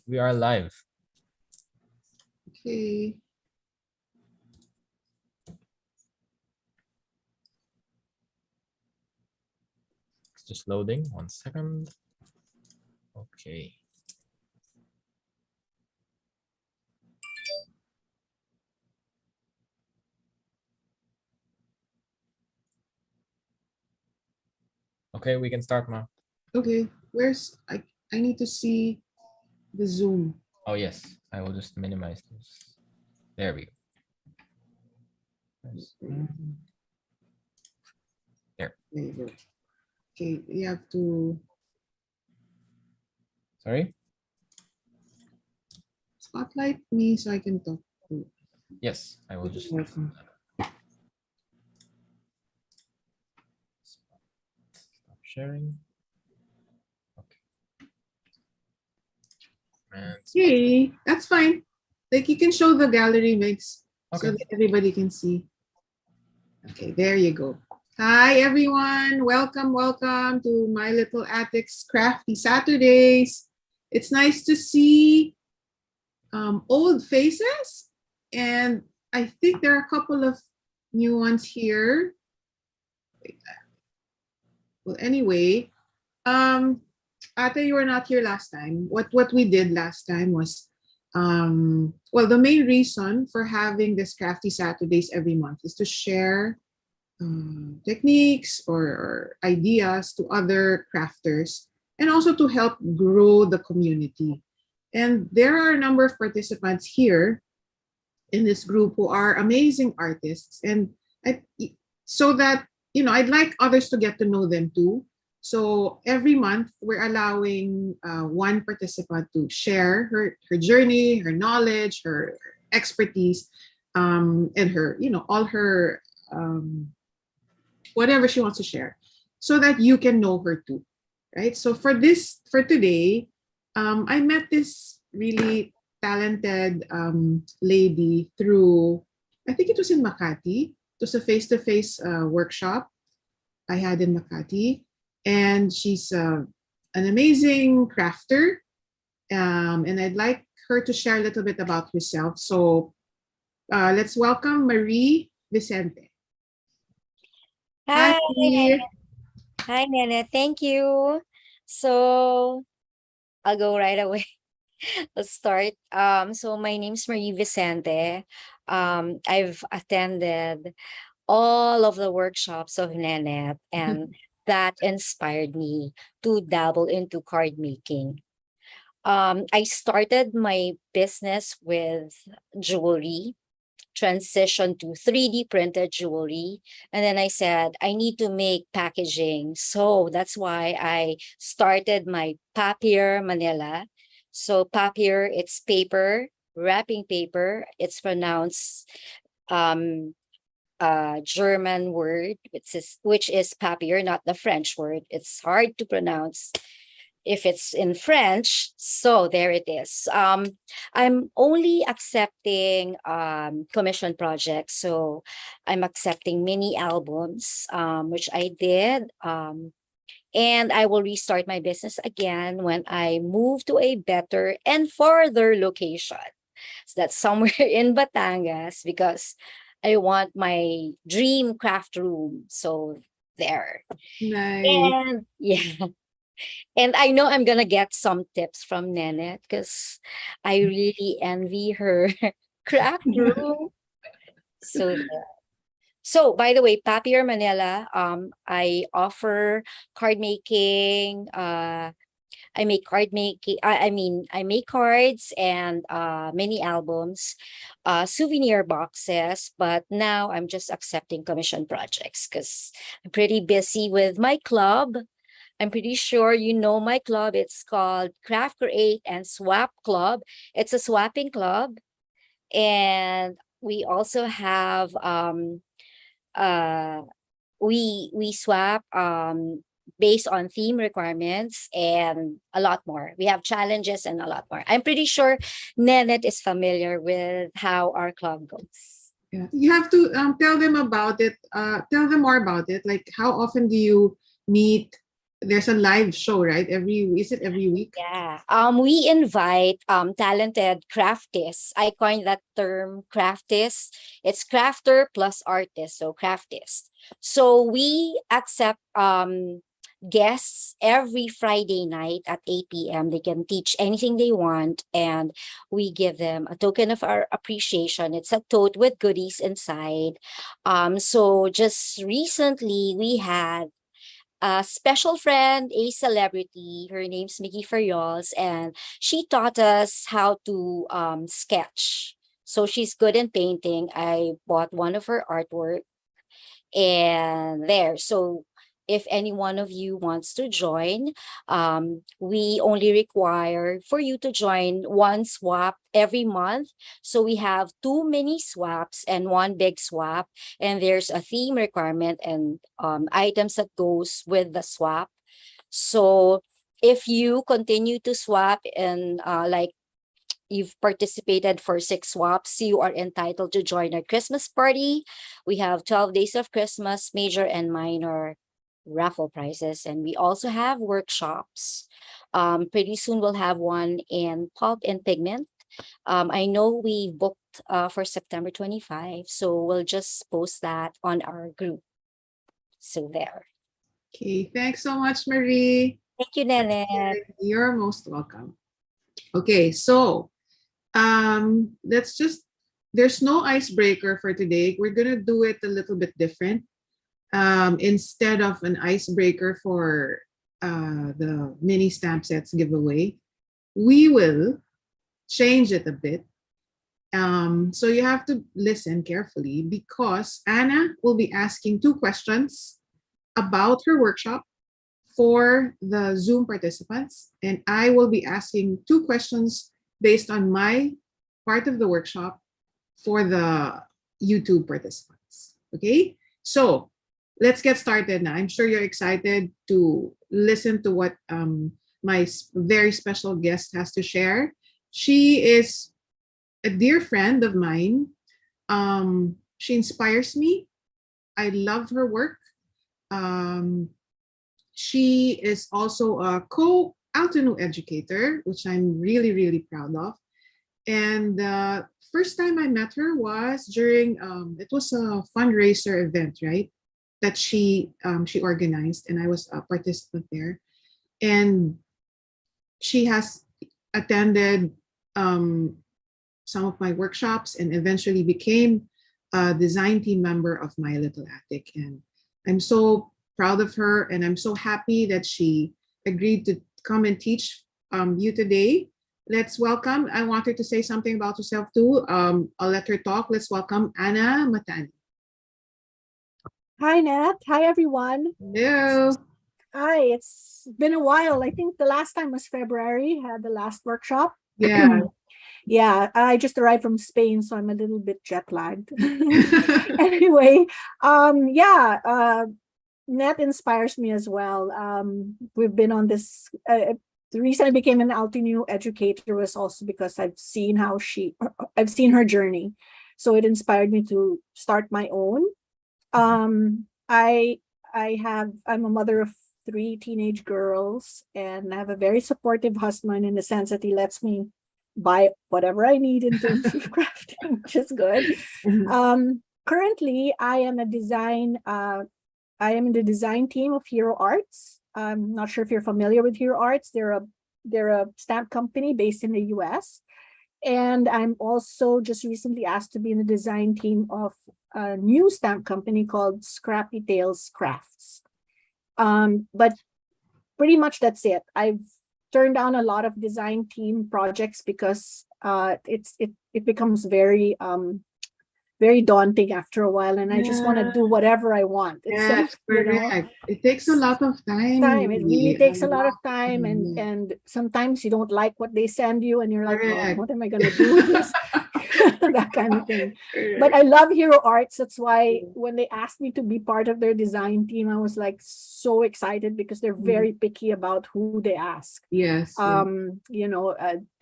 We are live. Okay. It's just loading. 1 second. Okay. Okay, we can start now. Okay. Where's I need to see the Zoom. Oh yes, I will just minimize this. There we go. There. There you go. Okay, you have to Sorry? spotlight me so I can talk to. Yes, I will just Welcome. stop sharing. Okay. And Okay, that's fine. Like you can show the gallery mix so okay. that everybody can see. Okay, there you go. Hi everyone, welcome to My Little Attic's Crafty Saturdays. It's nice to see old faces, and I think there are a couple of new ones here. Well, anyway, Ate, you were not here last time. What we did last time was, well, the main reason for having this Crafty Saturdays every month is to share techniques or ideas to other crafters, and also to help grow the community. And there are a number of participants here in this group who are amazing artists, and so that I'd like others to get to know them too. So every month we're allowing one participant to share her journey, her knowledge, her expertise, and her all her whatever she wants to share, so that you can know her too, right? So for today, I met this really talented lady through, I think it was in Makati. It was a face-to-face workshop I had in Makati, and she's an amazing crafter, and I'd like her to share a little bit about herself. So let's welcome Marie Vicente. Hi, Marie. hi, Nene. Thank you. So I'll go right away. Let's start. So my name's Marie Vicente. I've attended all of the workshops of Nenette, and that inspired me to dabble into card making. I started my business with jewelry, transition to 3D printed jewelry. And then I said, I need to make packaging. So that's why I started my papier Manila. So papier, it's paper, wrapping paper. It's pronounced German word, which is papier, not the French word. It's hard to pronounce if it's in French. So there it is. I'm only accepting commission projects. So I'm accepting mini albums, which I did. And I will restart my business again when I move to a better and farther location. So that's somewhere in Batangas, because I want my dream craft room. So there. Nice. And yeah. And I know I'm gonna get some tips from Nenette, because I really envy her craft room. So there. So by the way, Papier Manila, I offer card making. I make card making. I make cards and mini albums, souvenir boxes. But now I'm just accepting commission projects because I'm pretty busy with my club. I'm pretty sure you know my club. It's called Craft, Create, and Swap Club. It's a swapping club. And we also have we swap based on theme requirements and a lot more. We have challenges and a lot more. I'm pretty sure Nenette is familiar with how our club goes. Yeah. You have to tell them about it. Tell them more about it. Like, how often do you meet? there's a live show, right? Is it every week? Yeah. We invite talented craftists. I coined that term craftist. It's crafter plus artist, so craftist. So we accept guests every Friday night at 8 p.m. They can teach anything they want, and we give them a token of our appreciation. It's a tote with goodies inside. So just recently we had a special friend, a celebrity. Her name's Mickey Ferriols, and she taught us how to sketch. So she's good in painting. I bought one of her artwork, and there. So if any one of you wants to join, we only require for you to join one swap every month. So we have 2 mini swaps and 1 big swap, and there's a theme requirement and items that goes with the swap. So if you continue to swap and like you've participated for 6 swaps, you are entitled to join our Christmas party. We have 12 days of Christmas, major and minor raffle prizes, and we also have workshops. Pretty soon we'll have one in pulp and pigment. I know we booked for September 25, so we'll just post that on our group. So there. Okay, thanks so much, Marie. Thank you, Nenette. You're most welcome. Okay, so there's no icebreaker for today. We're gonna do it a little bit different. Instead of an icebreaker for the mini stamp sets giveaway, we will change it a bit. So you have to listen carefully because Anna will be asking 2 questions about her workshop for the Zoom participants, and I will be asking 2 questions based on my part of the workshop for the YouTube participants. Okay, so let's get started now. I'm sure you're excited to listen to what my very special guest has to share. She is a dear friend of mine. She inspires me. I love her work. She is also a Altenew educator, which I'm really, really proud of. And the first time I met her was during, it was a fundraiser event, right? That she organized, and I was a participant there. And she has attended some of my workshops and eventually became a design team member of My Little Attic. And I'm so proud of her, and I'm so happy that she agreed to come and teach you today. Let's welcome, I want her to say something about herself too. I'll let her talk. Let's welcome Anna Mahtani. Hi, Nat. Hi, everyone. Hello. Hi, it's been a while. I think the last time was February, had the last workshop. Yeah. Yeah, I just arrived from Spain, so I'm a little bit jet lagged. Anyway, Nat inspires me as well. We've been on this. The reason I became an Altenew educator was also because I've seen her journey, so it inspired me to start my own. I'm a mother of 3 teenage girls, and I have a very supportive husband in the sense that he lets me buy whatever I need in terms of crafting, which is good. Currently, I am in the design team of Hero Arts. I'm not sure if you're familiar with Hero Arts. They're a stamp company based in the US. And I'm also just recently asked to be in the design team of a new stamp company called Scrappy Tales Crafts. But pretty much that's it. I've turned down a lot of design team projects because it becomes very daunting after a while, and I just want to do whatever I want. Yes, correct. It takes a lot of time. It really takes a lot of time, and sometimes you don't like what they send you, and you're like, oh, what am I gonna do with this? That kind of thing. But I love Hero Arts. That's why when they asked me to be part of their design team, I was like so excited because they're very picky about who they ask. Yes.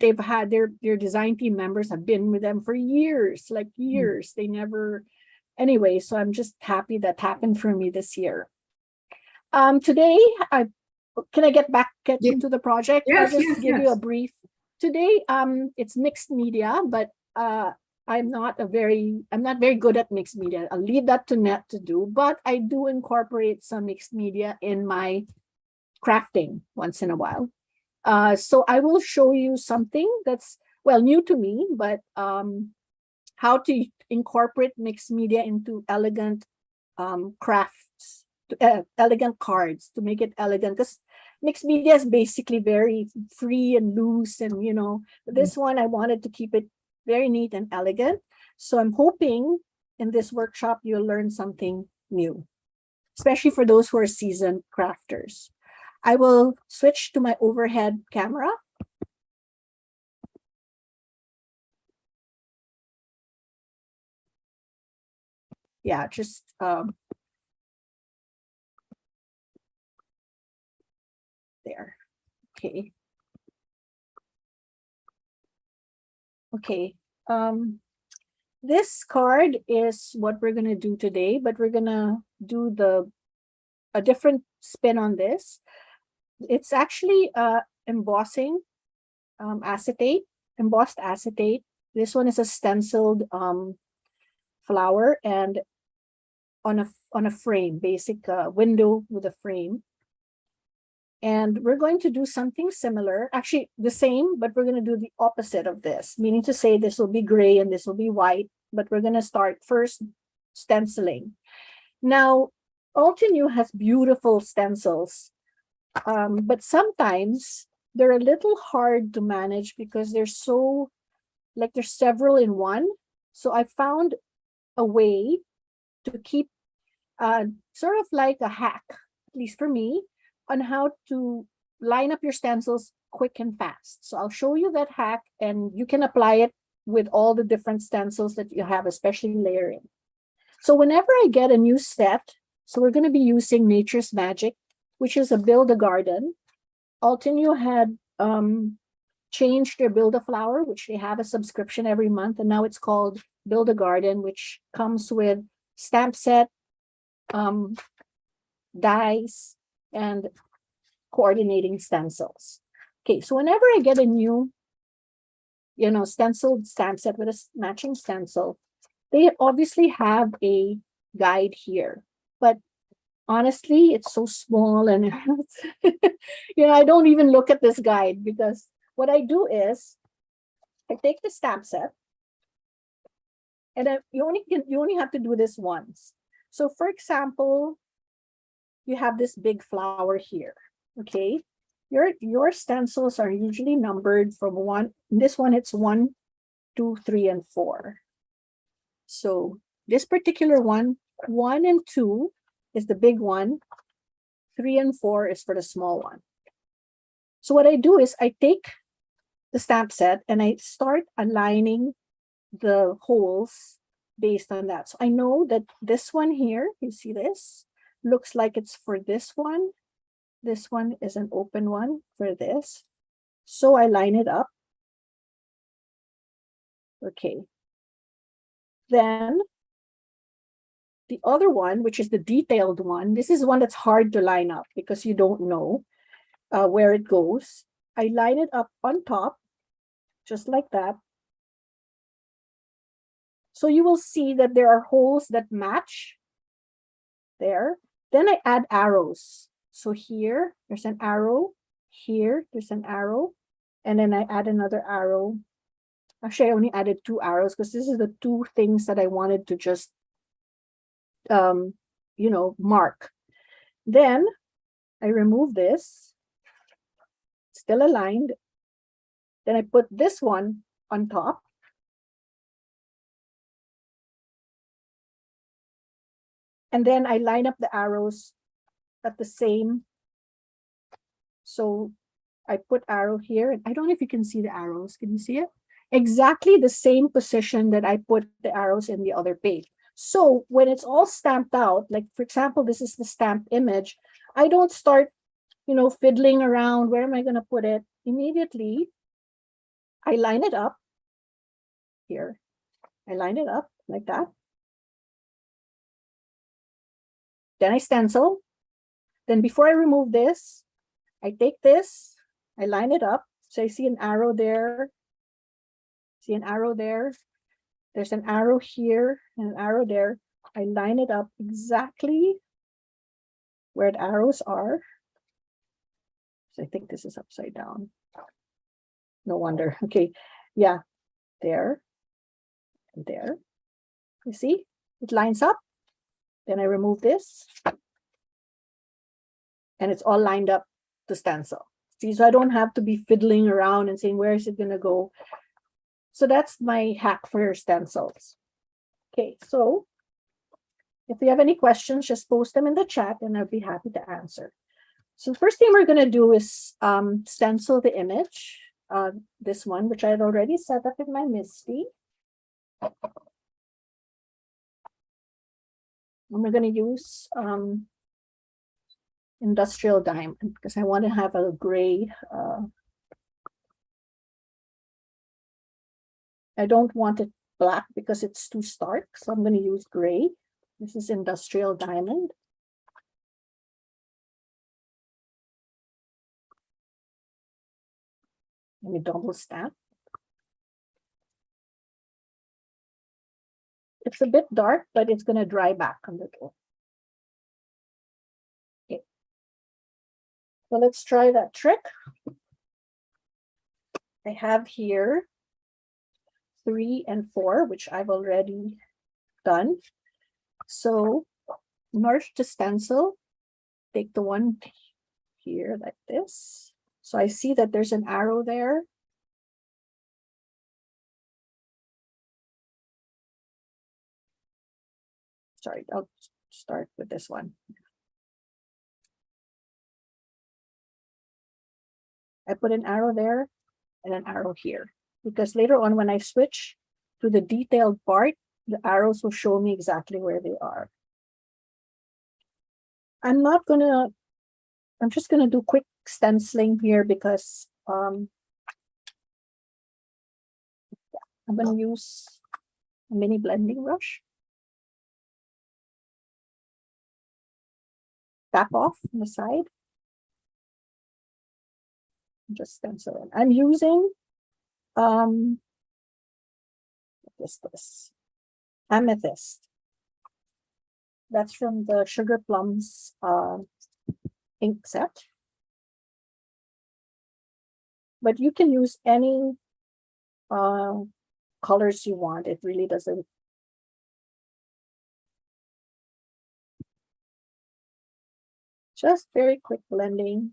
They've had their design team members have been with them for years, like years. They never. Anyway, so I'm just happy that happened for me this year. Today, can I get Yeah. into the project? Yes, I'll just yes, give you a yes. brief. Today, it's mixed media, but I'm not very good at mixed media. I'll leave that to Net to do, but I do incorporate some mixed media in my crafting once in a while. So I will show you something that's, well, new to me, but how to incorporate mixed media into elegant crafts, elegant cards, to make it elegant. Because mixed media is basically very free and loose, and this one I wanted to keep it very neat and elegant. So I'm hoping in this workshop you'll learn something new, especially for those who are seasoned crafters. I will switch to my overhead camera. Yeah, just there. Okay. Okay. This card is what we're gonna do today, but we're gonna do a different spin on this. It's actually embossing acetate, embossed acetate. This one is a stenciled flower and on a frame, basic window with a frame. And we're going to do something similar, actually the same, but we're going to do the opposite of this, meaning to say this will be gray and this will be white, but we're going to start first stenciling. Now, Altenew has beautiful stencils, but sometimes they're a little hard to manage because they're so, like there's several in one. So I found a way to keep sort of like a hack, at least for me, on how to line up your stencils quick and fast. So I'll show you that hack, and you can apply it with all the different stencils that you have, especially layering. So whenever I get a new set, so we're going to be using Nature's Magic, which is a Build a Garden. Altenew had changed their Build a Flower, which they have a subscription every month, and now it's called Build a Garden, which comes with stamp set, dies, and coordinating stencils. Okay, so whenever I get a new, stenciled stamp set with a matching stencil, they obviously have a guide here, but honestly, it's so small, and I don't even look at this guide, because what I do is I take the stamp set, and you only have to do this once. So for example, you have this big flower here. Okay, your stencils are usually numbered from one. This one, it's 1, 2, 3, and 4. So this particular one, 1 and 2 is the big one. 3 and 4 is for the small one. So what I do is I take the stamp set and I start aligning the holes based on that. So I know that this one here, you see this, looks like it's for this one. This one is an open one for this. So I line it up. Okay. Then the other one, which is the detailed one, this is one that's hard to line up because you don't know where it goes. I line it up on top, just like that. So you will see that there are holes that match there. Then I add arrows. So here, there's an arrow. Here, there's an arrow. And then I add another arrow. Actually, I only added 2 arrows because this is the 2 things that I wanted to just, mark. Then I remove this, still aligned. Then I put this one on top. And then I line up the arrows at the same. So I put arrow here. I don't know if you can see the arrows. Can you see it? Exactly the same position that I put the arrows in the other page. So when it's all stamped out, like for example, this is the stamped image, I don't start, fiddling around. Where am I going to put it? Immediately, I line it up here. I line it up like that. Then I stencil. Then before I remove this, I take this, I line it up. So I see an arrow there. See an arrow there. There's an arrow here and an arrow there. I line it up exactly where the arrows are. So I think this is upside down. No wonder. Okay. Yeah. There. And there. You see? It lines up. Then I remove this. And it's all lined up to stencil. See, so I don't have to be fiddling around and saying, where is it going to go? So that's my hack for your stencils. Okay, so if you have any questions, just post them in the chat and I'll be happy to answer. So the first thing we're going to do is stencil the image. This one, which I had already set up in my MISTI. And we're going to use industrial diamond because I want to have a gray. I don't want it black because it's too stark, so I'm going to use gray. This is industrial diamond. Let me double stamp. It's a bit dark, but it's going to dry back a little. Okay. So let's try that trick. I have here 3 and 4, which I've already done. So in order to stencil, take the one here like this. So I see that there's an arrow there. Sorry, I'll start with this one. I put an arrow there and an arrow here, because later on when I switch to the detailed part, the arrows will show me exactly where they are. I'm just gonna do quick stenciling here because I'm gonna use a mini blending brush. Tap off on the side. Just stencil it. I'm using this amethyst. That's from the Sugar Plums ink set. But you can use any colors you want. It really doesn't. Just very quick blending.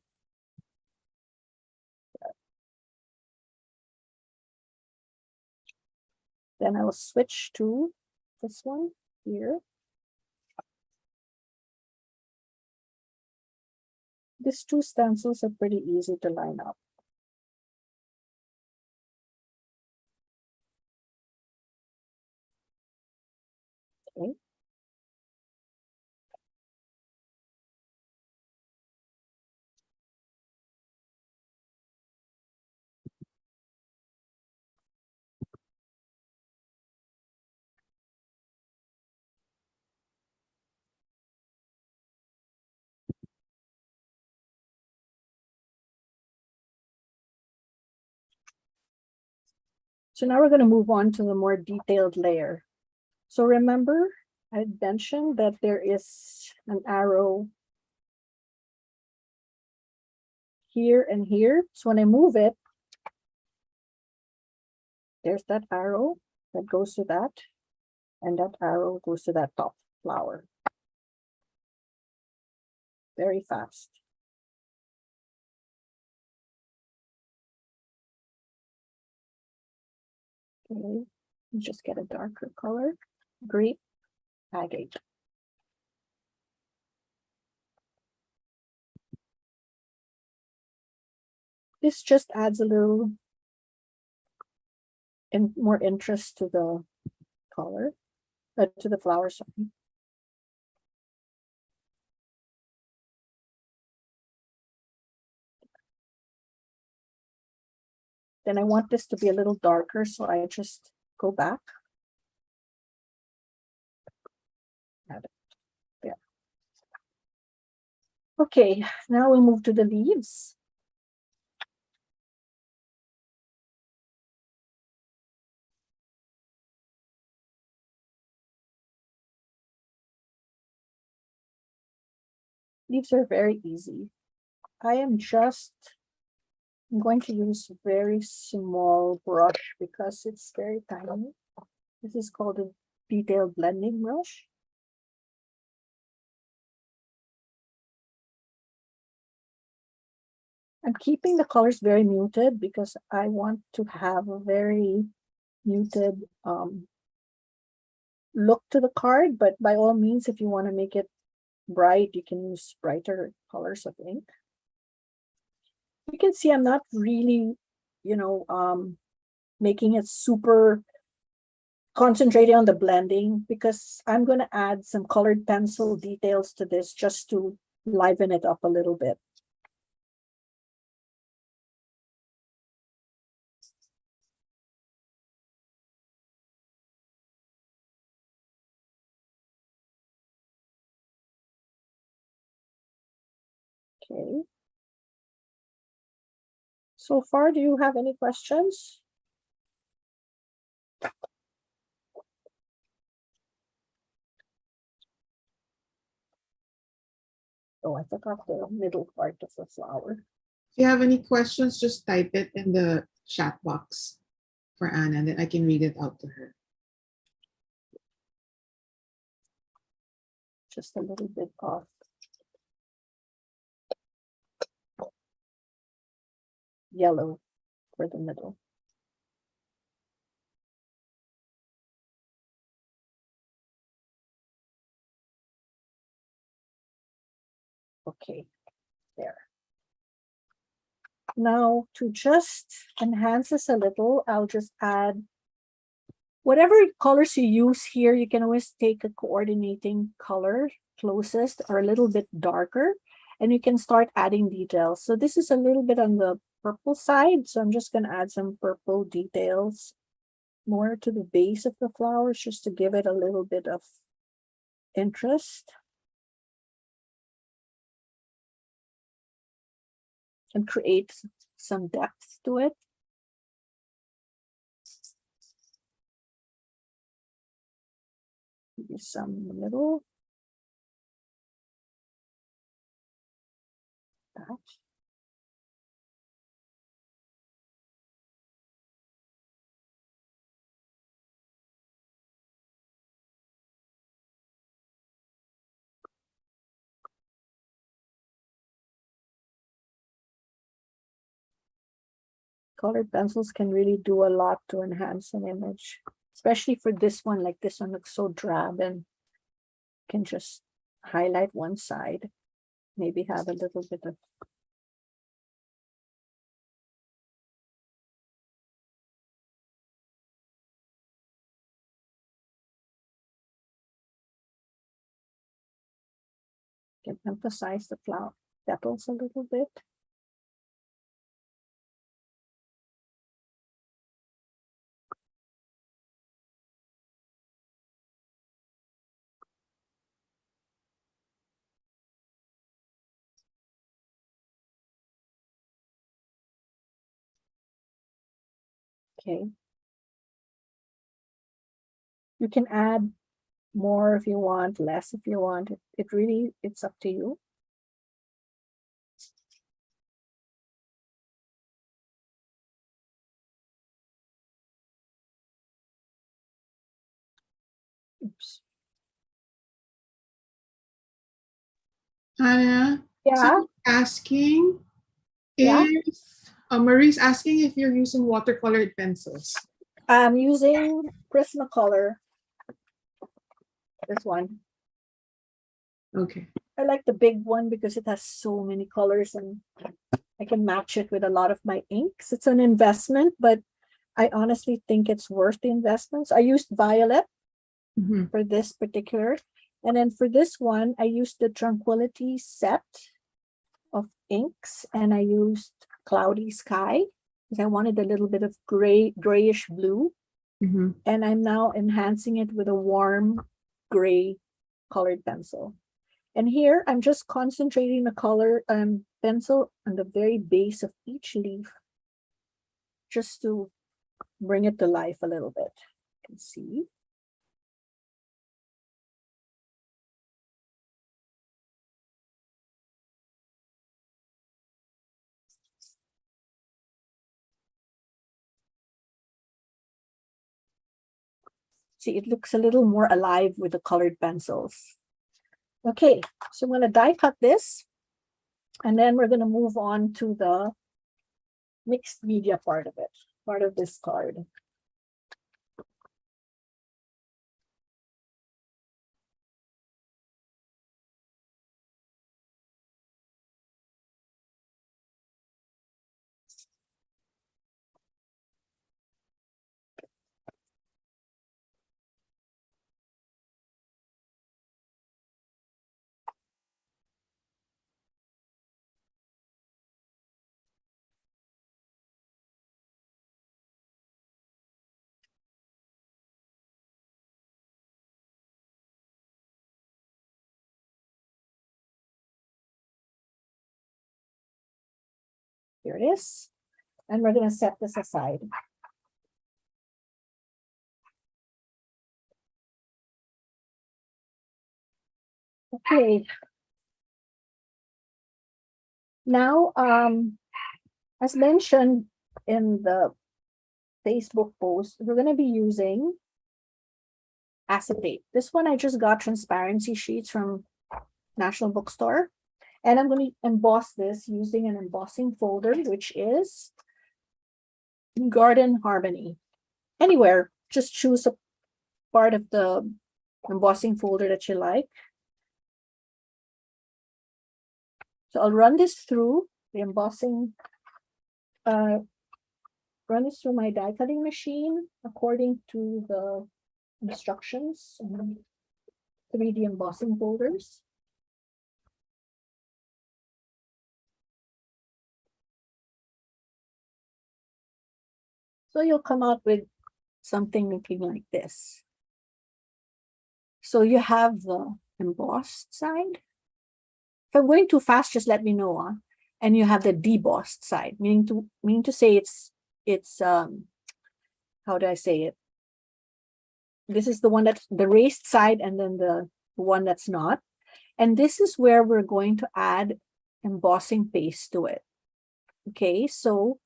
Then I will switch to this one here. These two stencils are pretty easy to line up. Okay. So now we're going to move on to the more detailed layer. So remember, I mentioned that there is an arrow here and here. So when I move it, there's that arrow that goes to that, and that arrow goes to that top flower. Very fast. Okay, just get a darker color, grape agate. This just adds a little more interest to the color, to the flower, sorry. Then I want this to be a little darker, so I just go back. Add it there. Okay, now we move to the leaves. These are very easy. I'm going to use very small brush because it's very tiny. This is called a detail blending brush. I'm keeping the colors very muted because I want to have a very muted look to the card, but by all means, if you want to make it bright, you can use brighter colors of ink. You can see I'm not really, making it super concentrating on the blending because I'm going to add some colored pencil details to this just to liven it up a little bit. Okay. So far, do you have any questions? Oh, I forgot the middle part of the flower. If you have any questions, just type it in the chat box for Anna, and then I can read it out to her. Just a little bit of yellow for the middle. Okay, there. Now to just enhance this a little, I'll just add whatever colors you use here. You can always take a coordinating color closest or a little bit darker, and you can start adding details. So this is a little bit on the purple side, so I'm just going to add some purple details more to the base of the flowers just to give it a little bit of interest. And create some depth to it. Maybe some in the middle. That. Colored pencils can really do a lot to enhance an image, especially for this one. Like this one looks so drab, and can just highlight one side, maybe have a little bit of can emphasize the flower petals a little bit. Okay. You can add more if you want, less if you want. It really, it's up to you. Oops. Anna, Yeah. someone's asking Yeah. if Marie's asking if you're using watercolored pencils. I'm using Prismacolor. This one. Okay. I like the big one because it has so many colors and I can match it with a lot of my inks. It's an investment, but I honestly think it's worth the investments. I used Violet for this particular. And then for this one, I used the Tranquility set of inks, and I used Cloudy Sky because I wanted a little bit of grayish blue. And I'm now enhancing it with a warm gray colored pencil. And here I'm just concentrating the color pencil on the very base of each leaf just to bring it to life a little bit. You can see. See, it looks a little more alive with the colored pencils. Okay, so I'm going to die cut this, and then we're going to move on to the mixed media part of it, part of this card. Here it is. And we're going to set this aside. Okay. Now, as mentioned in the Facebook post, we're going to be using acetate. This one, I just got transparency sheets from National Bookstore. And I'm going to emboss this using an embossing folder, which is Garden Harmony. Anywhere, just choose a part of the embossing folder that you like. So I'll run this through the embossing, run this through my die cutting machine according to the instructions and 3D embossing folders. So you'll come out with something looking like this. So you have the embossed side. If I'm going too fast, just let me know. And you have the debossed side, meaning to say it's how do I say it? This is the one that's the raised side, and then the one that's not. And this is where we're going to add embossing paste to it. Okay, so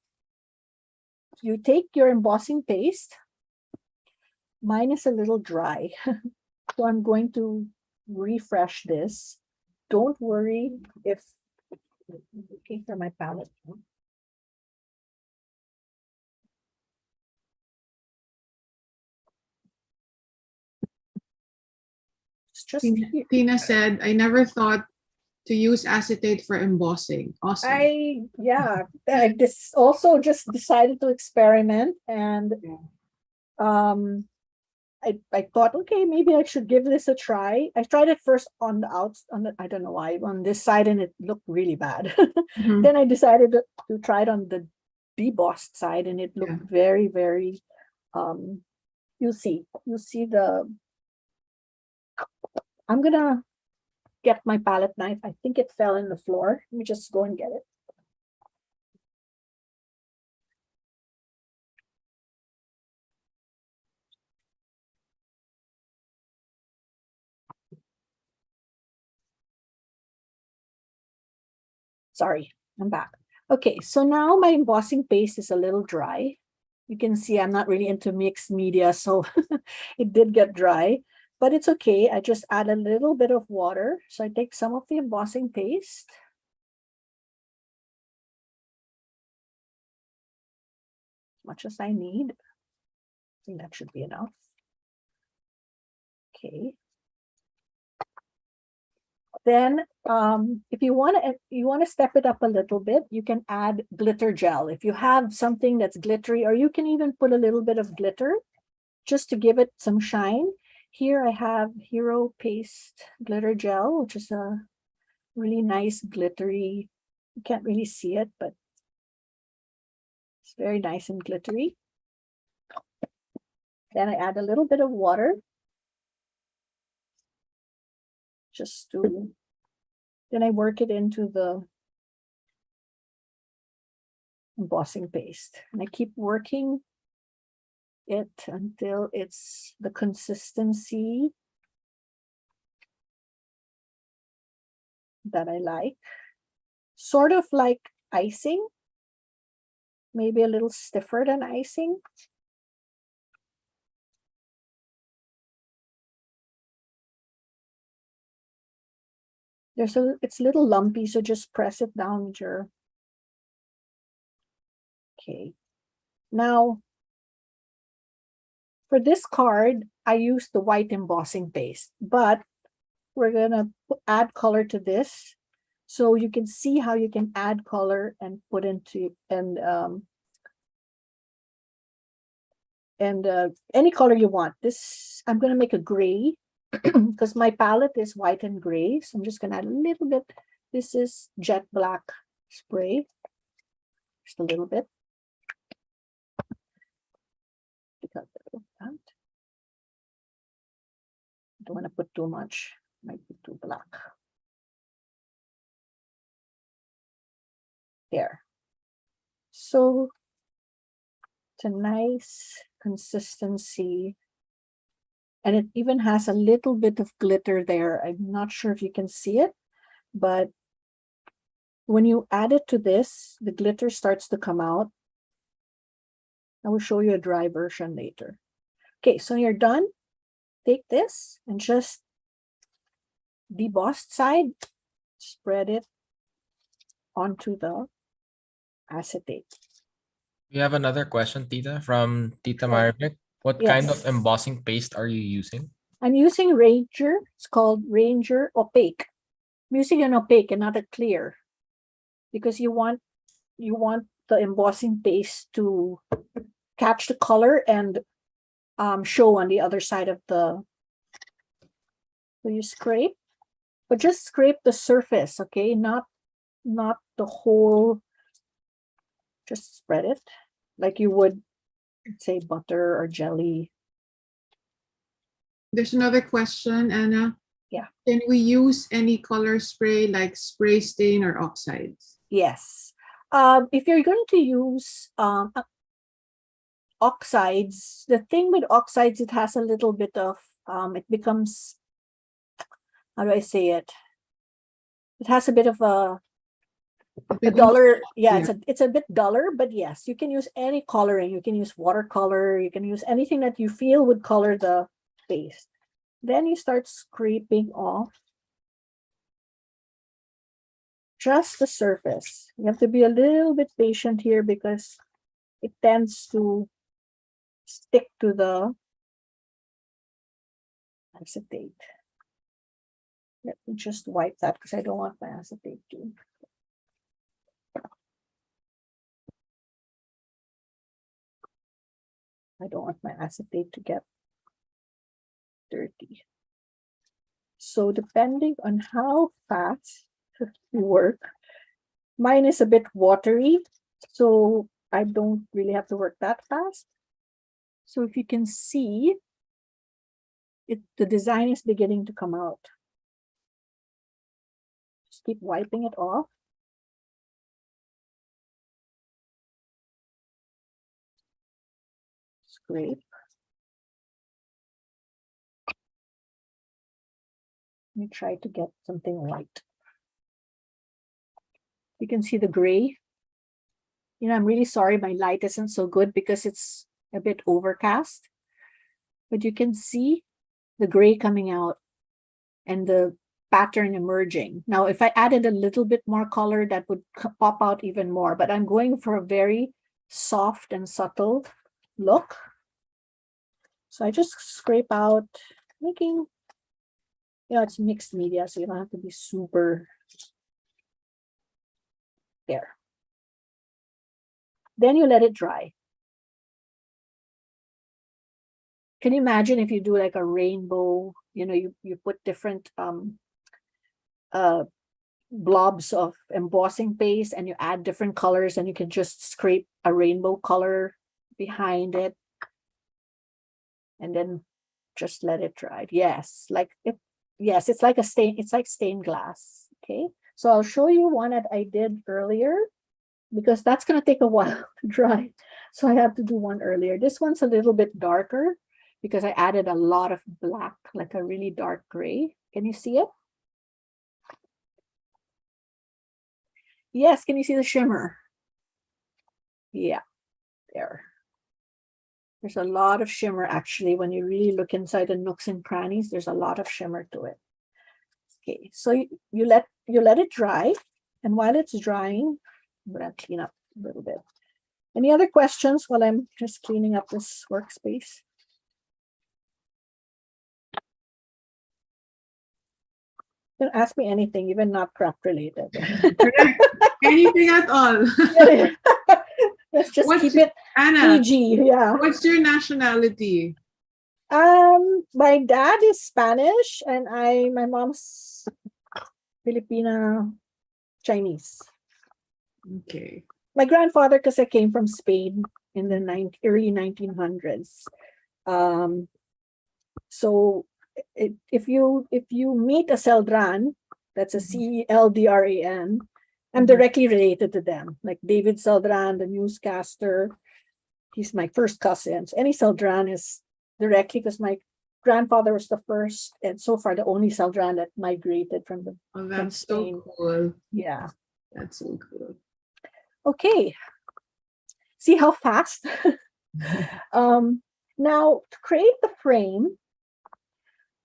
you take your embossing paste. Mine is a little dry, so I'm going to refresh this. Don't worry if looking for my palette. It's just here. Tina said, I never thought to use acetate for embossing. Awesome. I this also just decided to experiment, and I thought, okay, maybe I should give this a try. I tried it first on the I don't know why, on this side, and it looked really bad. Mhm. Then I decided to try it on the debossed side, and it looked very, very you'll see the I'm gonna get my palette knife. I think it fell in the floor. Let me just go and get it. Sorry, I'm back. Okay, so now my embossing paste is a little dry. You can see I'm not really into mixed media, so it did get dry, but it's okay. I just add a little bit of water. So I take some of the embossing paste. As much as I need. I think that should be enough. Okay. Then if you want to step it up a little bit, you can add glitter gel. If you have something that's glittery, or you can even put a little bit of glitter just to give it some shine. Here I have Hero Paste Glitter Gel, which is a really nice glittery. You can't really see it, but it's very nice and glittery. Then I add a little bit of water. Then I work it into the embossing paste. And I keep working it until it's the consistency that I like. Sort of like icing, maybe a little stiffer than icing. it's a little lumpy, so just press it down with your. Okay. Now, for this card, I used the white embossing paste, but we're gonna add color to this, so you can see how you can add color and put into any color you want. This I'm gonna make a gray because my palette is white and gray, so I'm just gonna add a little bit. This is jet black spray, just a little bit. Don't want to put too much, might be too black. There. So it's a nice consistency. And it even has a little bit of glitter there. I'm not sure if you can see it, but when you add it to this, the glitter starts to come out. I will show you a dry version later. Okay, so you're done. Take this and just the embossed side, spread it onto the acetate. We have another question, Tita, from Tita Okay. Marvick. What kind of Yes. embossing paste are you using? I'm using Ranger. It's called Ranger Opaque. I'm using an opaque and not a clear, because you want the embossing paste to catch the color and show on the other side of the. So you scrape, but just scrape the surface, okay? Not the whole. Just spread it like you would, say, butter or jelly. There's another question, Anna. Yeah. Can we use any color spray like spray stain or oxides? Yes. If you're going to use oxides, the thing with oxides, it has a little bit of it becomes, how do I say it? It has a bit of a duller, yeah, it's a bit duller, but yes, you can use any coloring. You can use watercolor, you can use anything that you feel would color the paste. Then you start scraping off just the surface. You have to be a little bit patient here because it tends to stick to the acetate. Let me just wipe that because I don't want my acetate to. I don't want my acetate to get dirty. So depending on how fast you work, mine is a bit watery, so I don't really have to work that fast. So if you can see, the design is beginning to come out. Just keep wiping it off. Scrape. Let me try to get something white. You can see the gray. You know, I'm really sorry my light isn't so good because it's a bit overcast. But you can see the gray coming out and the pattern emerging. Now, if I added a little bit more color, that would pop out even more. But I'm going for a very soft and subtle look. So I just scrape out, making, you know, it's mixed media, so you don't have to be super there. Then you let it dry. Can you imagine if you do like a rainbow, you know, you put different blobs of embossing paste and you add different colors and you can just scrape a rainbow color behind it and then just let it dry. Yes, like it. Yes, it's like a stain. It's like stained glass. Okay, so I'll show you one that I did earlier because that's going to take a while to dry. So I have to do one earlier. This one's a little bit darker because I added a lot of black, like a really dark gray. Can you see it? Yes, can you see the shimmer? Yeah, there. There's a lot of shimmer actually. When you really look inside the nooks and crannies, there's a lot of shimmer to it. Okay, so you let it dry, and while it's drying, I'm gonna clean up a little bit. Any other questions while I'm just cleaning up this workspace? You can ask me anything, even not craft related. Correct. Anything at all. Let's just What's keep it Anna, PG. Yeah. what's your nationality? My dad is Spanish, and my mom's Filipina Chinese. Okay. My grandfather, because I came from Spain in the early 1900s. So if you meet a Celdran, that's a Celdran, I'm directly related to them. Like David Celdran, the newscaster, he's my first cousin. So any Celdran is directly, because my grandfather was the first and so far the only Celdran that migrated from Oh, that's Spain. so cool. Yeah. That's so cool. Okay. See how fast? Now to create the frame,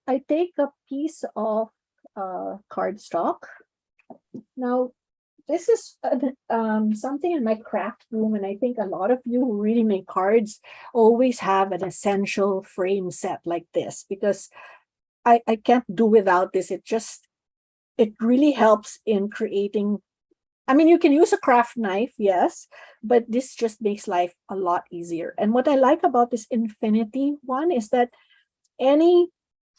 I take a piece of cardstock. Now, this is something in my craft room, and I think a lot of you who really make cards always have an essential frame set like this, because I can't do without this. It really helps in creating. I mean, you can use a craft knife, yes, but this just makes life a lot easier. And what I like about this infinity one is that any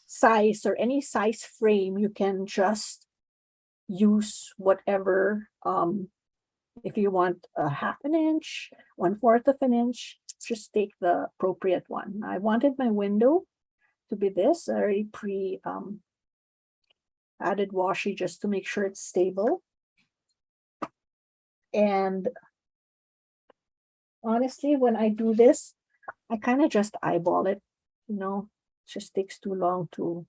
size or any size frame, you can just use whatever. If you want a 1/2 inch, 1/4 of an inch, just take the appropriate one. I wanted my window to be this. I already added washi just to make sure it's stable. And honestly, when I do this, I kind of just eyeball it, it just takes too long to,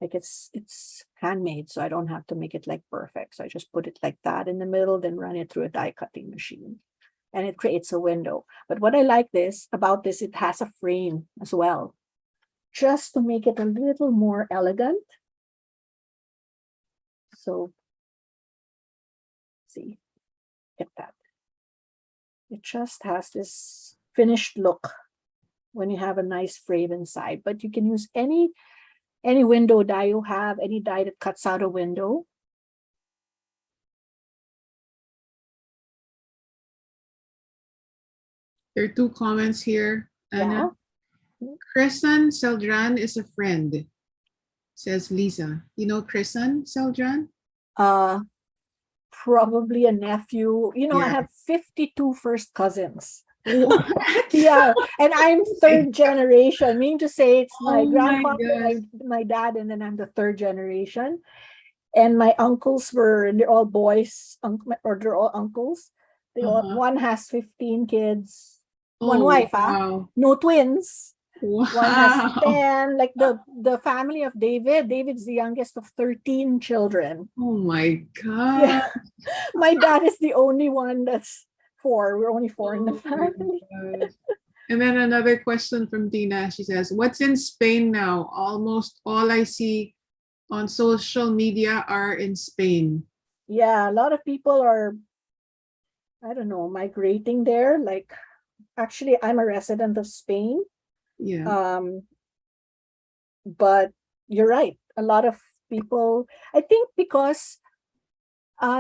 like, it's handmade, so I don't have to make it like perfect. So I just put it like that in the middle, then run it through a die cutting machine, and it creates a window. But what I like about this, it has a frame as well, just to make it a little more elegant. So see, get that. It just has this finished look when you have a nice frame inside, but you can use any window die you have, any die that cuts out a window. There are 2 comments here. Anna. Chrisan Seldran is a friend, says Lisa. You know Chrisan Seldran? Probably a nephew. I Yeah. have 52 first cousins. What? Yeah, and I'm third generation. Meaning to say, it's my Oh my grandfather, my dad, and then I'm the third generation. And my uncles they're all boys, or they're all uncles. One has 15 kids, one wife, wow. no twins. Wow. One has 10, like the family of David's the youngest of 13 children. Oh my God. Yeah. My dad is the only one that's 4. We're only 4 in the Oh my family. God. And then another question from Tina. She says, what's in Spain now? Almost all I see on social media are in Spain. Yeah, a lot of people are, I don't know, migrating there. Like, actually, I'm a resident of Spain. Yeah. But you're right. A lot of people, I think, because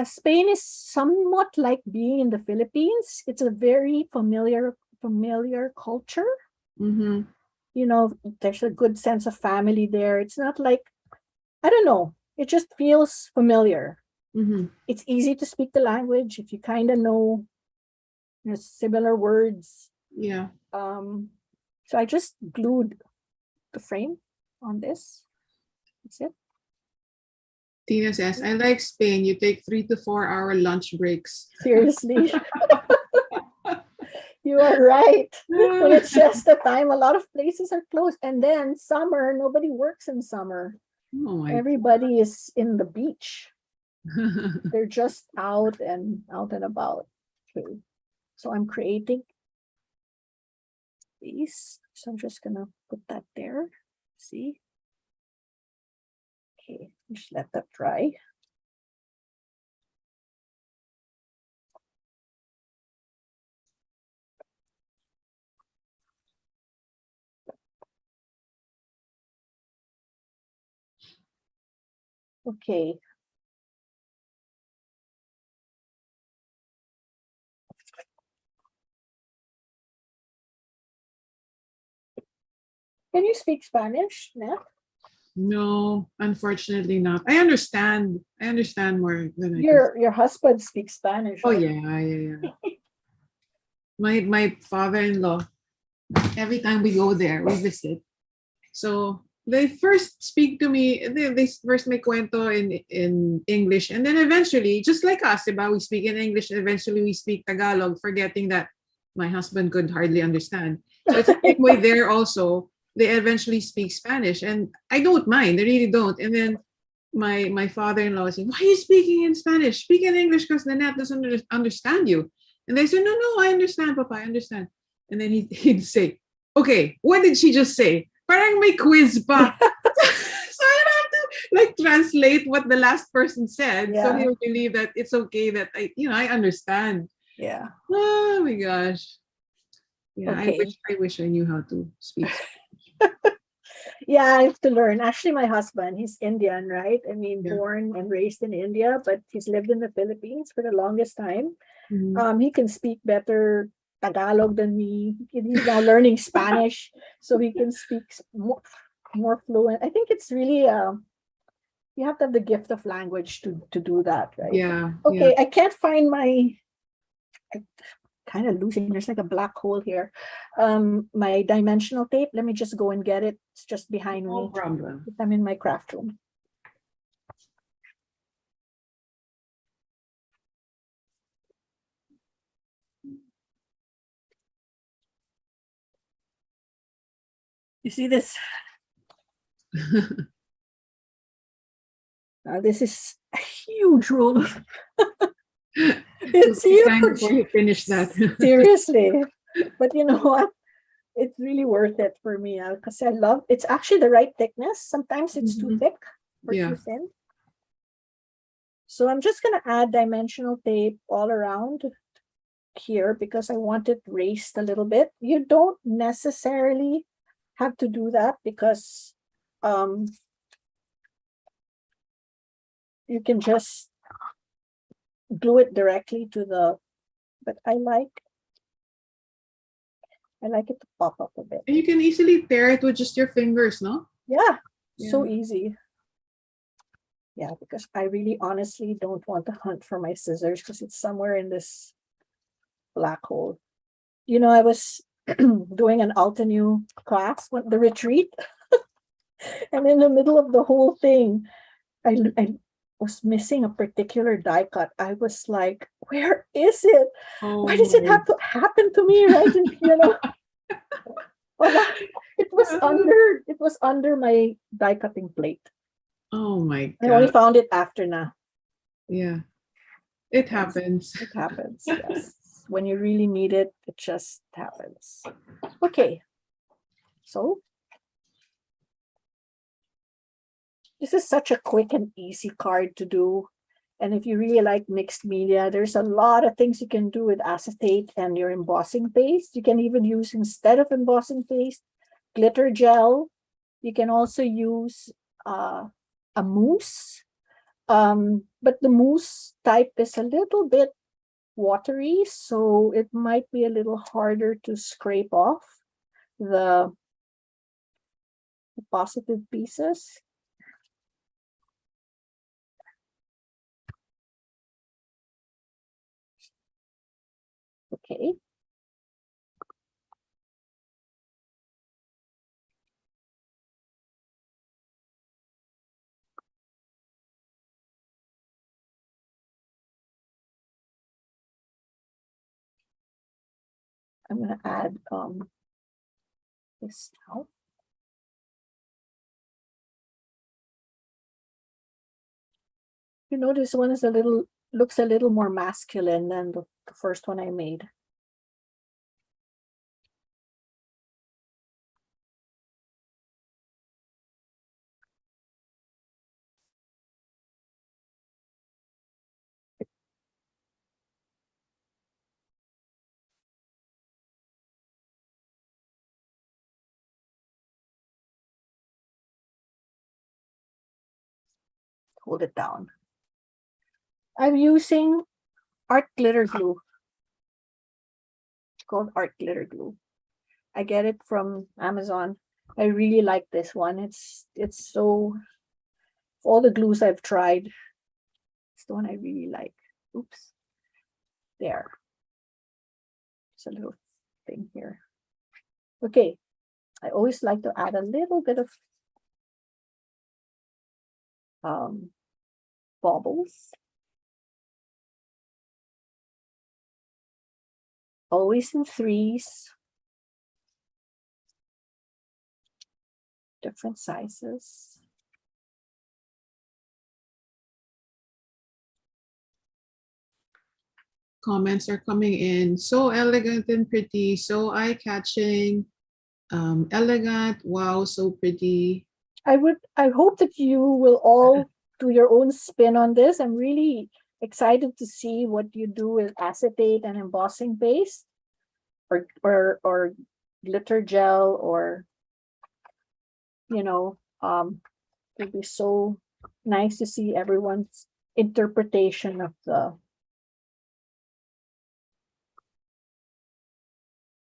Spain is somewhat like being in the Philippines. It's a very familiar culture. Mm-hmm. There's a good sense of family there. It's not like, I don't know, it just feels familiar. Mm-hmm. It's easy to speak the language if you kind of know similar words. Yeah. So I just glued the frame on this. That's it. Tina says, I like Spain. You take 3 to 4 hour lunch breaks. Seriously. You are right. When it's just the time, a lot of places are closed. And then summer, nobody works in summer. Oh my Everybody is in the beach. They're just out and about. Okay. So I'm creating these. So I'm just gonna put that there. See? Okay, just let that dry. Okay. Can you speak Spanish, Nat? No, unfortunately not. I understand. I understand more than I can. Your husband speaks Spanish. Oh right? yeah. My father-in-law, every time we go there, we visit. So they first speak to me, they first make cuento in English, and then eventually, just like us, diba, we speak in English, and eventually we speak Tagalog, forgetting that my husband could hardly understand. So it's the same way there also. They eventually speak Spanish, and I don't mind. I really don't. And then my father-in-law is saying, "Why are you speaking in Spanish? Speak in English because Nanette doesn't understand you." And they say, "No, I understand, Papa. I understand." And then he'd say, "Okay, what did she just say?" Parang may quiz pa. So I have to like translate what the last person said. So Yeah. he'll believe that it's okay that I understand. Yeah. Oh my gosh. Yeah, Okay. I wish I knew how to speak. Yeah, I have to learn. Actually, my husband, he's Indian, right? I mean, Yeah. born and raised in India, but he's lived in the Philippines for the longest time. Mhm. He can speak better Tagalog than me. He's now learning Spanish, so he can speak more fluent. I think it's really you have to have the gift of language to do that, right? Yeah. Okay, I can't find my. I kind of losing. There's like a black hole here. My dimensional tape. Let me just go and get it. It's just behind No me. problem. I'm in my craft room. You see this? This is a huge roll of. It's Time before huge. you finish that. Seriously. But you know what? It's really worth it for me because I love it's actually the right thickness. Sometimes it's too Mhm. thick or Yeah. too thin. So I'm just going to add dimensional tape all around here because I want it raised a little bit. You don't necessarily have to do that because you can just glue it directly to the, but I like it to pop up a bit. And you can easily tear it with just your fingers, no? Yeah, so Yeah. easy. Yeah, because I really honestly don't want to hunt for my scissors because it's somewhere in this black hole. You know, I was doing an Altenew class, the retreat, and in the middle of the whole thing, I was missing a particular die cut. I was like, where is it? Oh Why does it my. have to happen to me, right? And, you know, well, it was under my die cutting plate. Oh my I only God. found it after now. Yeah. It happens. It happens, yes. When you really need it, it just happens. Okay. So this is such a quick and easy card to do. And if you really like mixed media, there's a lot of things you can do with acetate and your embossing paste. You can even use, instead of embossing paste, glitter gel. You can also use a mousse. But the mousse type is a little bit watery, so it might be a little harder to scrape off the positive pieces. Okay. I'm going to add this now. You know, this one is looks a little more masculine than the first one I made. hold it down. I'm using art glitter glue. It's called art glitter glue. I get it from Amazon. I really like this one. It's so, all the glues I've tried, it's the one I really like. Oops. There. It's a little thing here. Okay. I always like to add a little bit of baubles. Always in threes. Different sizes. Comments are coming in. So elegant and pretty, so eye-catching, elegant, wow, so pretty. I hope that you will all do your own spin on this. I'm really excited to see what you do with acetate and embossing paste or glitter gel, or it'd be so nice to see everyone's interpretation of the.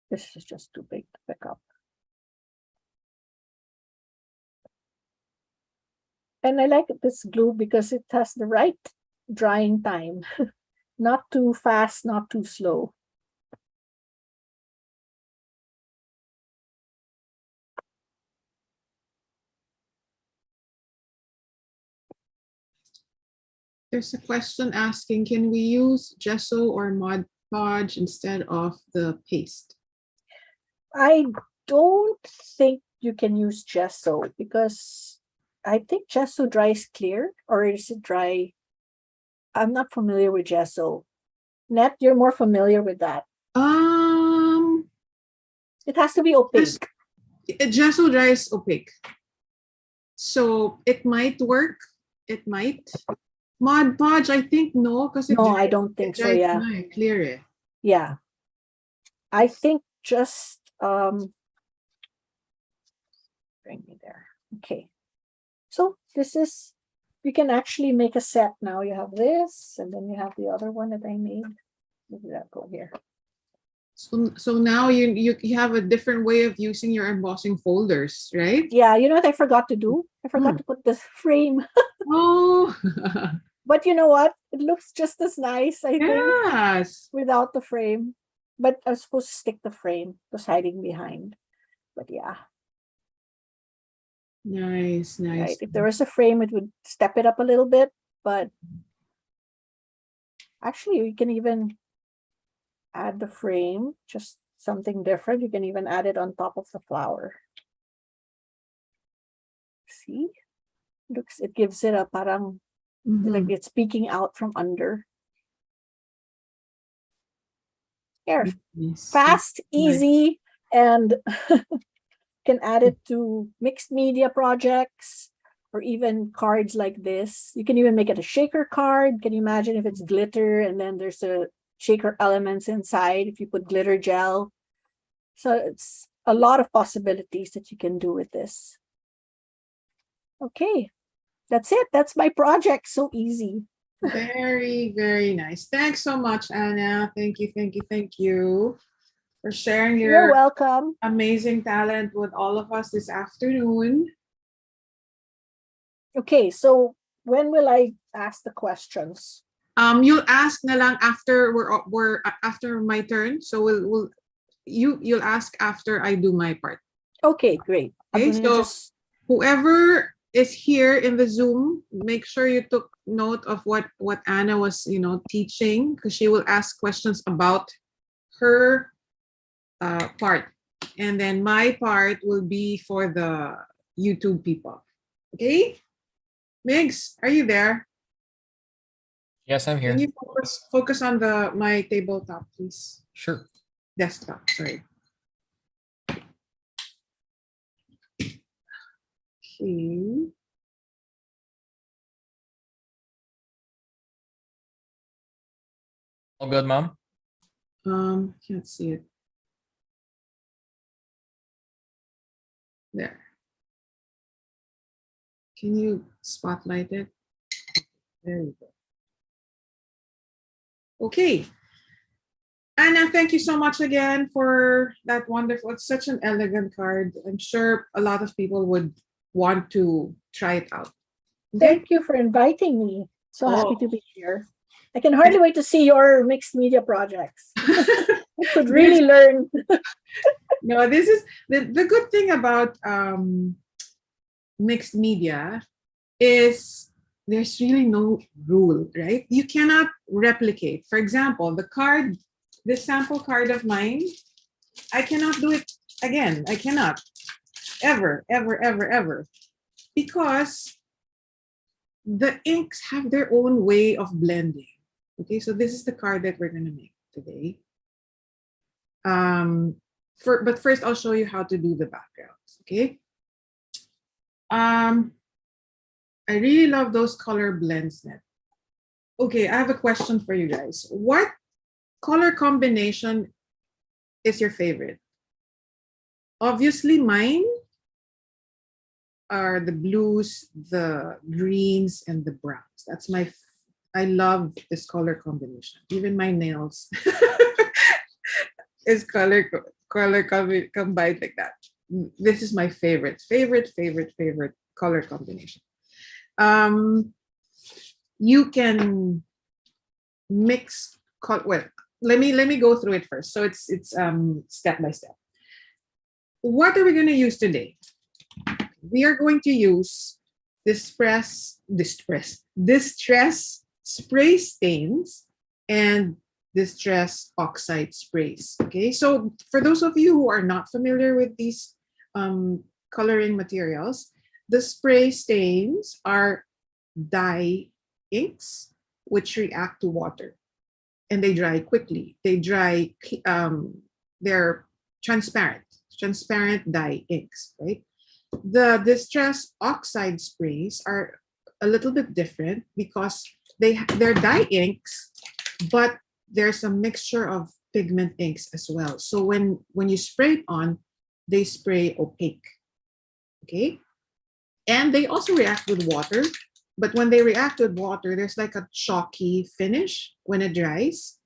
This is just too big to pick up. And I like this glue because it has the right drying time. Not too fast, not too slow. There's a question asking, can we use gesso or Mod Podge instead of the paste? I don't think you can use gesso because I think gesso dries clear, or is it dry? I'm not familiar with gesso. Net, you're more familiar with that. It has to be opaque. Gesso dries opaque. So it might work. It might. Mod Podge, I think no, because No, I don't think so. Yeah. Clear it. Yeah. I think just bring me there. Okay. So this is, you can actually make a set now. You have this, and then you have the other one that I made. Look at that go here. So now you have a different way of using your embossing folders, right? Yeah, you know what I forgot to do? I forgot to put this frame. Oh. But you know what? It looks just as nice, I think, Yes. without the frame. But I was supposed to stick the frame. It was hiding behind. But yeah. Nice, nice. Right. If there was a frame, it would step it up a little bit. But actually, you can even add the frame, just something different. You can even add it on top of the flower. See? Looks, it gives it a parang, like it's peeking out from under. Here, fast, easy, and can add it to mixed media projects or even cards like this. You can even make it a shaker card. Can you imagine if it's glitter and then there's a shaker elements inside if you put glitter gel? So it's a lot of possibilities that you can do with this. Okay, that's it. That's my project. So easy. Very, very nice. Thanks so much, Anna. Thank you, thank you, thank you for sharing You're your welcome. amazing talent with all of us this afternoon. Okay, so when will I ask the questions? You'll ask na lang after we're after my turn. So you'll ask after I do my part. Okay, great. Okay, so whoever is here in the Zoom, make sure you took note of what Anna was, teaching, because she will ask questions about her part, and then my part will be for the YouTube people. Okay, Migs, are you there? Yes, I'm here. Can you focus on my tabletop, please? Sure. Desktop, sorry. Okay. All good, Mom? Can't see it. There. Can you spotlight it? There you go. Okay. Anna, thank you so much again for that wonderful, it's such an elegant card. I'm sure a lot of people would want to try it out. Okay? Thank you for inviting me. So happy Oh. to be here. I can hardly wait to see your mixed media projects. I could really learn. No, this is the good thing about mixed media is there's really no rule, right? You cannot replicate. For example, the card, this sample card of mine, I cannot do it again. I cannot. Ever, ever, ever, ever. Because the inks have their own way of blending. Okay, so this is the card that we're gonna make today. But first I'll show you how to do the backgrounds. Okay. I really love those color blends net. Okay, I have a question for you guys. What color combination is your favorite? Obviously mine are the blues, the greens, and the browns. That's my, I love this color combination. Even my nails is color combined like that. This is my favorite color combination. You can mix, well, let me go through it first. So it's step by step. What are we going to use today? We are going to use distress spray stains and distress oxide sprays. Okay, so for those of you who are not familiar with these coloring materials, the spray stains are dye inks which react to water and they dry quickly. They dry, they're transparent dye inks, right? The distress oxide sprays are a little bit different because they're dye inks, but there's a mixture of pigment inks as well. So when you spray it on, they spray opaque, okay? And they also react with water, but when they react with water, there's like a chalky finish when it dries,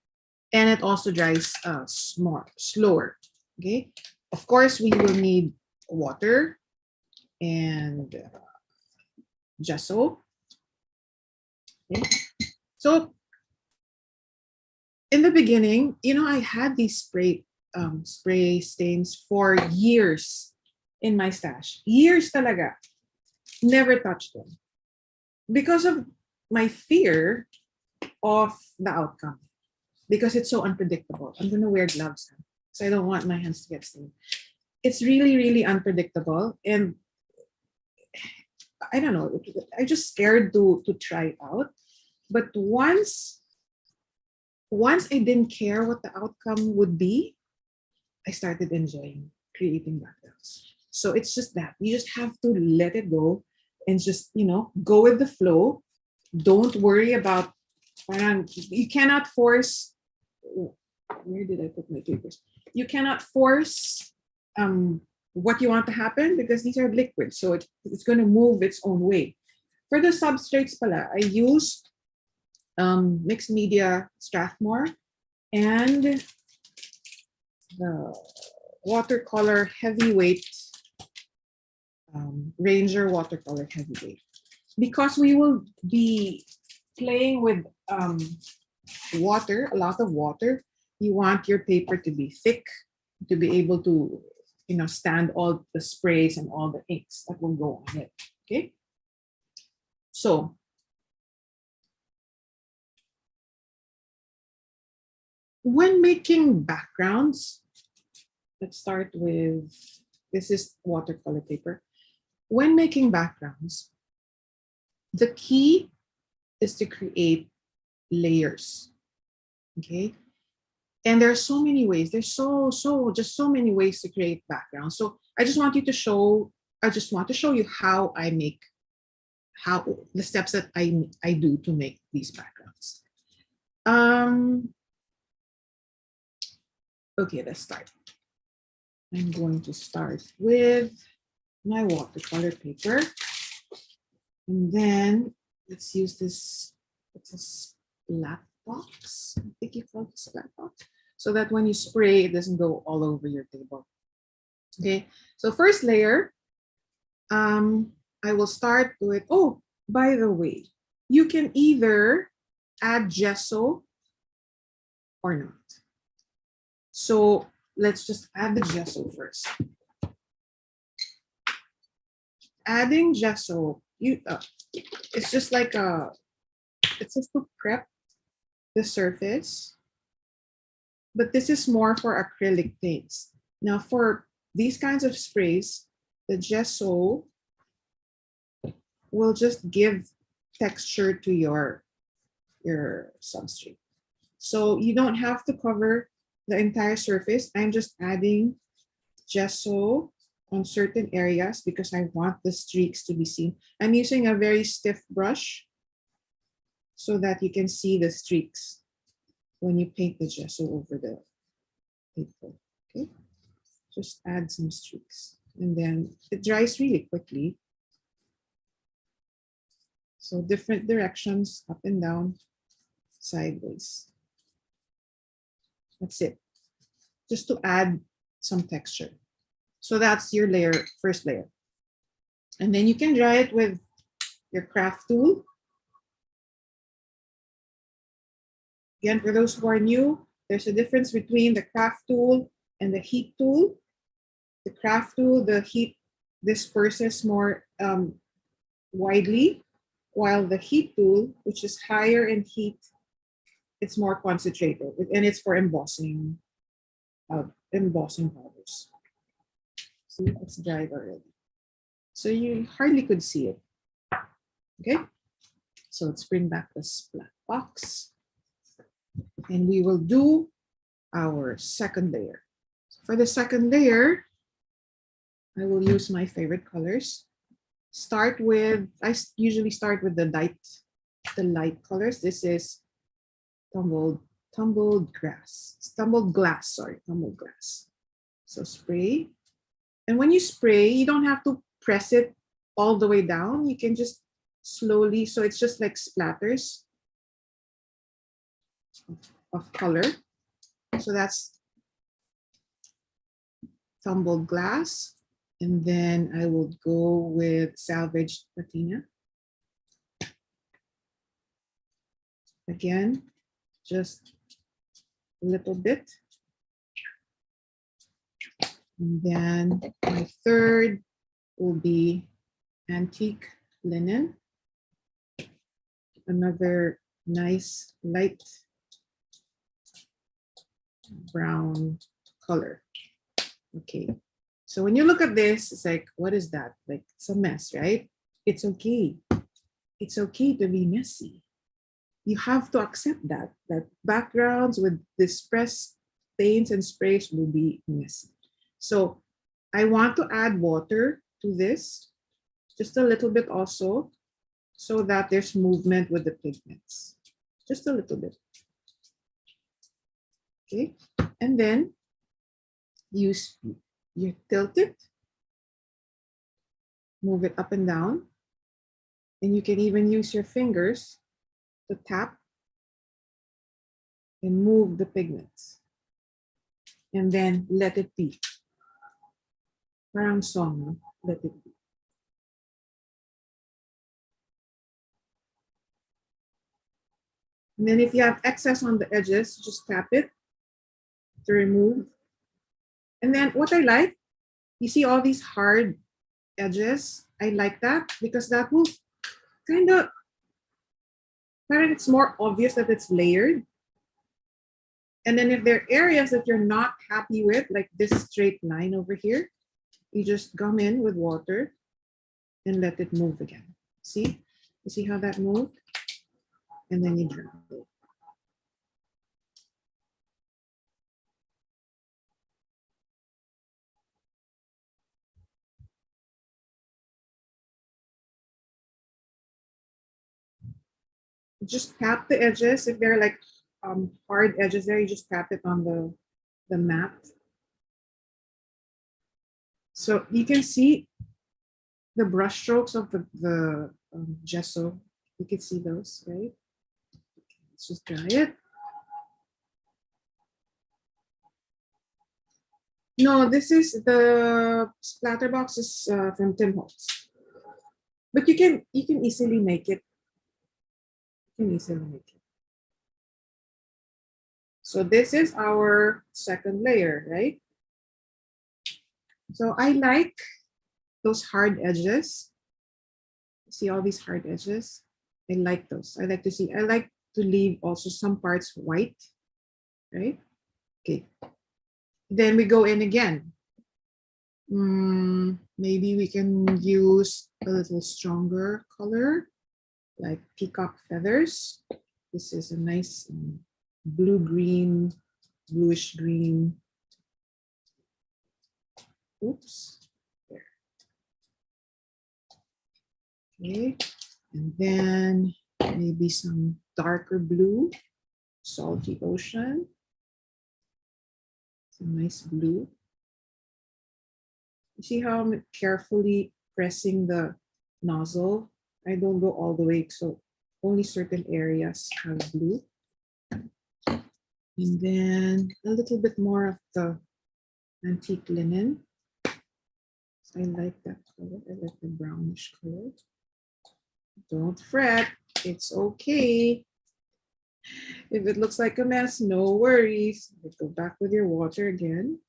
and it also dries slower, okay? Of course, we will need water and gesso. Okay. So in the beginning, you know, I had these spray stains for years in my stash. Years talaga. Never touched them because of my fear of the outcome, because it's so unpredictable. I'm gonna wear gloves now, so I don't want my hands to get stained. It's really, really unpredictable, and I don't know, I'm just scared to try it out. But once I didn't care what the outcome would be, I started enjoying creating backgrounds. So it's just that you just have to let it go and just, you know, go with the flow. Don't worry about, you cannot force, where did I put my papers? You cannot force what you want to happen because these are liquid. So it's going to move its own way. For the substrates pala, I used mixed media Strathmore and the watercolor heavyweight Ranger watercolor heavyweight, because we will be playing with water, a lot of water. You want your paper to be thick to be able to, you know, stand all the sprays and all the inks that will go on it. Okay, so when making backgrounds, let's start with, this is watercolor paper. When making backgrounds, the key is to create layers, okay? And there are so many ways. There's just so many ways to create backgrounds. So I just want to show you how I make, how the steps that I do to make these backgrounds. Okay, let's start. I'm going to start with my watercolor paper. And then let's use this it's a splat box. I think you call it a splat box. So that when you spray, it doesn't go all over your table. Okay, so first layer, I will start with, oh, by the way, you can either add gesso or not. So let's just add the gesso first. Adding gesso, it's just like it's just to prep the surface, but this is more for acrylic paints. Now for these kinds of sprays, the gesso will just give texture to your substrate. So you don't have to cover the entire surface. I'm just adding gesso on certain areas because I want the streaks to be seen. I'm using a very stiff brush so that you can see the streaks when you paint the gesso over the paper. Okay, just add some streaks and then it dries really quickly. So different directions, up and down, sideways. That's it. Just to add some texture. So that's your layer, first layer. And then you can dry it with your craft tool. Again, for those who are new, there's a difference between the craft tool and the heat tool. The craft tool, the heat disperses more widely, while the heat tool, which is higher in heat, it's more concentrated, and it's for embossing, embossing powders. See, it's dried already. So you hardly could see it. Okay, so let's bring back the splat box. And we will do our second layer. For the second layer, I will use my favorite colors. I usually start with the light colors. This is tumbled glass. So spray. And when you spray, you don't have to press it all the way down. You can just slowly, so it's just like splatters of color. So that's tumbled glass. And then I will go with salvaged patina. Again, just a little bit. And then my third will be antique linen. Another nice light brown color. Okay. So when you look at this, it's like, what is that? Like, it's a mess, right? It's okay. It's okay to be messy. You have to accept that backgrounds with distressed paints and sprays will be messy. So I want to add water to this, just a little bit also, so that there's movement with the pigments. Just a little bit. Okay, and then you tilt it, move it up and down, and you can even use your fingers to tap and move the pigments, and then let it be. Parang song, let it be. And then if you have excess on the edges, just tap it to remove. And then what I like, you see all these hard edges. I like that because that will kind of, it's more obvious that it's layered. And then if there are areas that you're not happy with, like this straight line over here, you just gum in with water and let it move again. See? You see how that moved? And then you drop it. Just tap the edges. If they're like hard edges there, you just tap it on the mat. So you can see the brush strokes of the gesso. You can see those, right? Let's just dry it. No, this is the splatter box is from Tim Holtz. But you can easily make it. You can easily make it. So this is our second layer, right? So I like those hard edges. See all these hard edges? I like those. I like to leave also some parts white, right? Okay. Then we go in again. Maybe we can use a little stronger color, like peacock feathers. This is a nice blue-green, bluish green. Oops. There. Okay. And then maybe some darker blue, salty ocean. Some nice blue. You see how I'm carefully pressing the nozzle? I don't go all the way, so only certain areas have blue. And then a little bit more of the antique linen. So I like that color. I like the brownish color. Don't fret, it's okay. If it looks like a mess, no worries. Go back with your water again.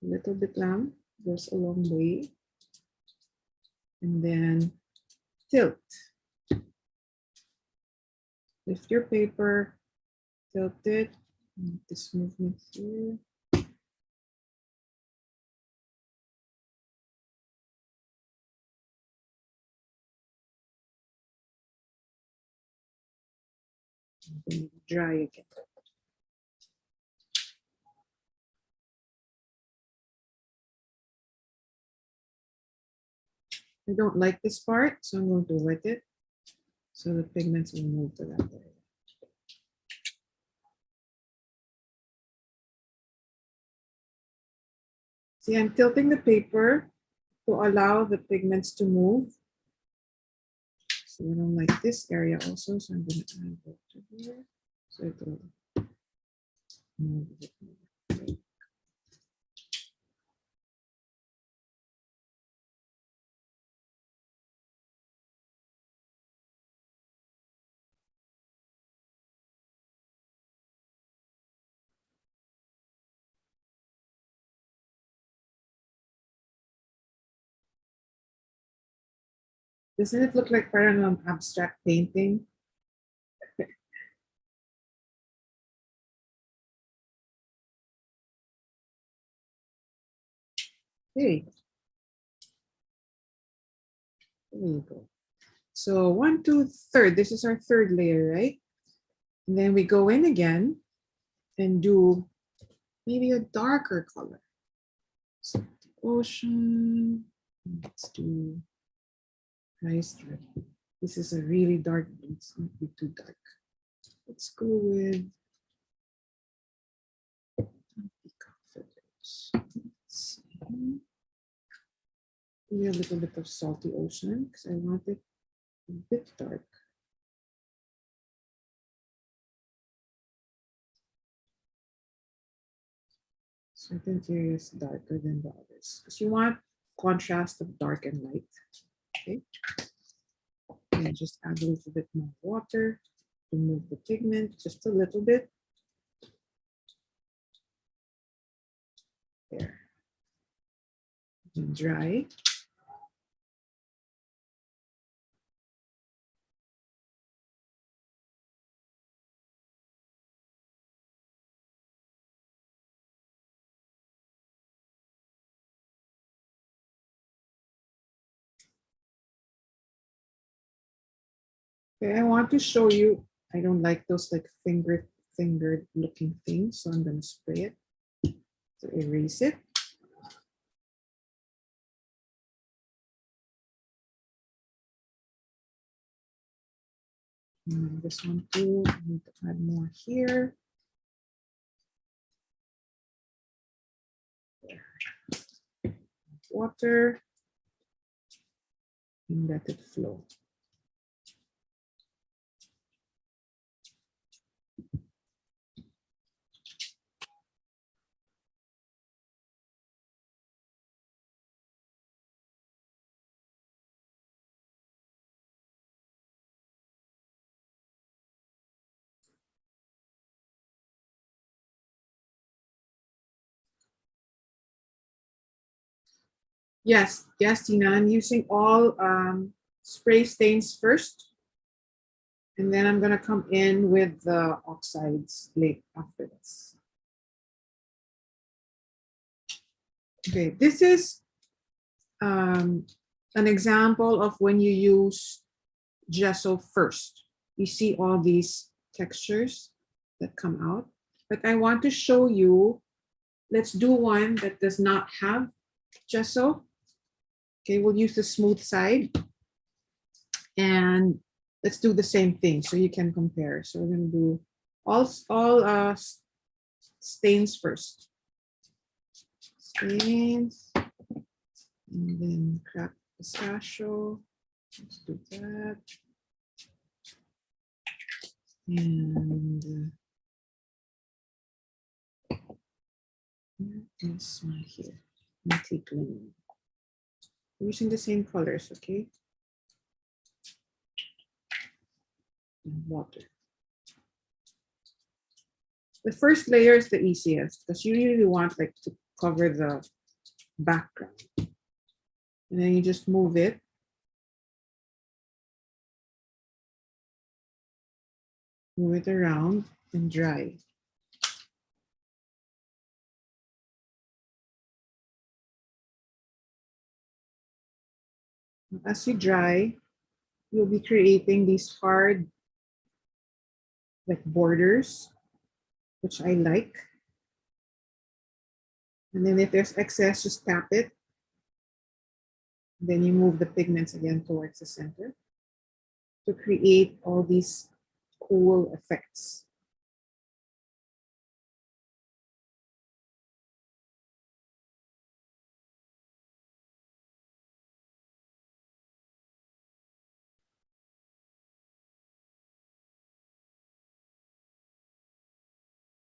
A little bit lang, goes a long way. And then tilt. Lift your paper, tilt it. This movement here. And then dry again. I don't like this part, so I'm going to wet it so the pigments will move to that area. See, I'm tilting the paper to allow the pigments to move. So I don't like this area also, so I'm going to add water here. So it will move a bit more. Okay. Doesn't it look like parang abstract painting? There you go. There you go. So 1, 2, third. This is our third layer, right? And then we go in again and do maybe a darker color. So the ocean. Let's do nice red. This is a really dark blue. It's not be too dark. Let's go with peacock feathers. Let's see. Maybe a little bit of salty ocean because I want it a bit dark. Certain areas darker than the others because you want contrast of dark and light. Okay. And just add a little bit more water to move the pigment just a little bit. There. And dry. Okay, I want to show you, I don't like those like fingered looking things, so I'm going to spray it to erase it. And this one too, I need to add more here. There. Water and let it flow. Yes, yes, Tina. I'm using all spray stains first. And then I'm going to come in with the oxides late after this. Okay, this is an example of when you use gesso first. You see all these textures that come out. But I want to show you, let's do one that does not have gesso. Okay, we'll use the smooth side. And let's do the same thing so you can compare. So we're going to do all stains first. Stains. And then cracked pistachio. Let's do that. And where is my here? Antique linen. We're using the same colors, okay? And water. The first layer is the easiest because you really want like to cover the background. And then you just move it. Move it around and dry. As you dry, you'll be creating these hard like borders, which I like. And then if there's excess, just tap it. Then you move the pigments again towards the center to create all these cool effects.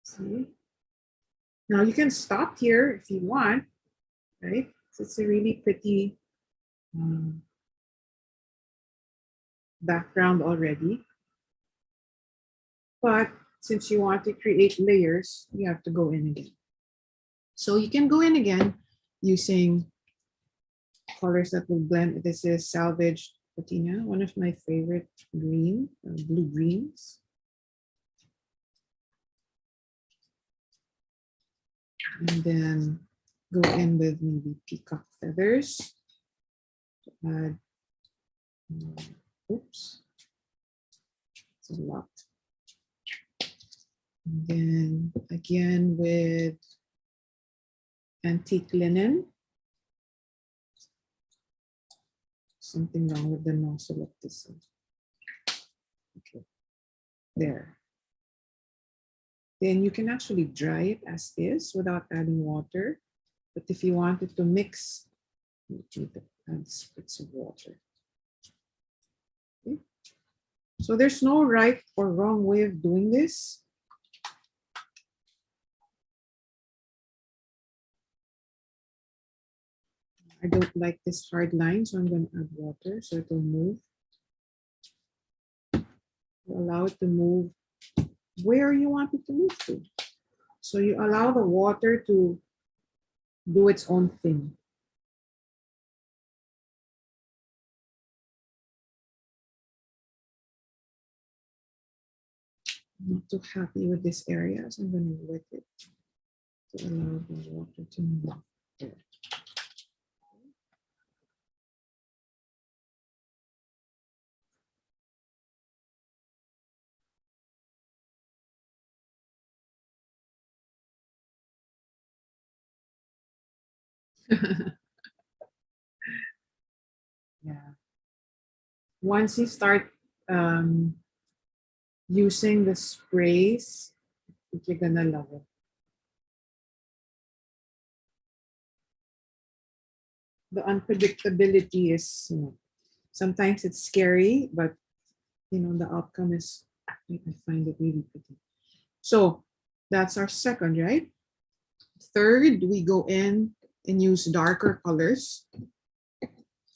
See? Now you can stop here if you want, right? So it's a really pretty background already. But since you want to create layers, you have to go in again. So you can go in again using colors that will blend. This is Salvage Patina, one of my favorite green, blue greens. And then go in with maybe peacock feathers to add, oops, it's a lot. And then again with antique linen. Something wrong with the nozzle of this one. Okay, there. Then you can actually dry it as is without adding water. But if you wanted to mix, you need to add spritz of water. Okay. So there's no right or wrong way of doing this. I don't like this hard line, so I'm going to add water so it will move. Allow it to move where you want it to move to. So you allow the water to do its own thing. I'm not too happy with this area, so I'm going to wet it to allow the water to move there. Yeah. Once you start using the sprays, you're gonna love it. The unpredictability is, sometimes it's scary, but the outcome is, I find it really pretty. So that's our second, right? Third, we go in and use darker colors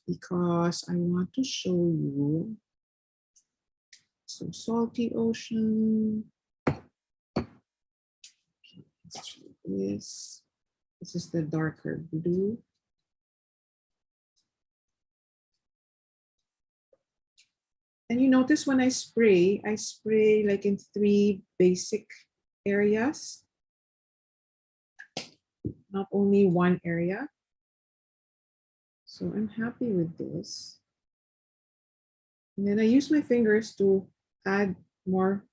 because I want to show you some salty ocean. Okay, let's try this. This is the darker blue. And you notice when I spray like in 3 basic areas, not only one area. So I'm happy with this. And then I use my fingers to add more,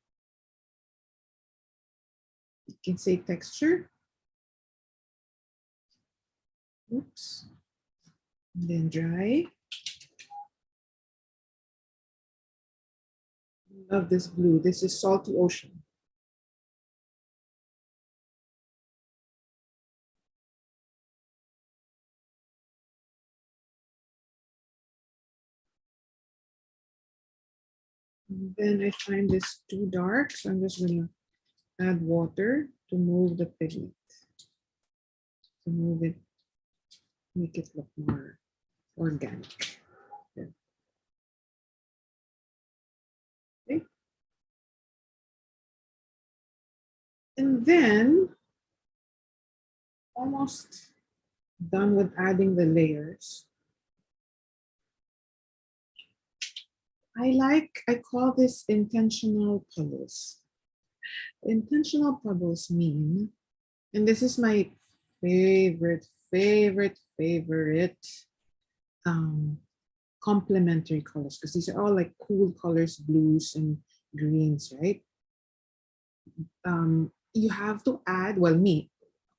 you can say, texture. Oops. And then dry. Love this blue. This is Salty Ocean. And then I find this too dark, so I'm just gonna add water to move the pigment, to move it, make it look more organic. There. Okay. And then almost done with adding the layers. I call this intentional puddles. Intentional puddles mean, and this is my favorite complementary colors, because these are all like cool colors, blues and greens, right? You have to add, well,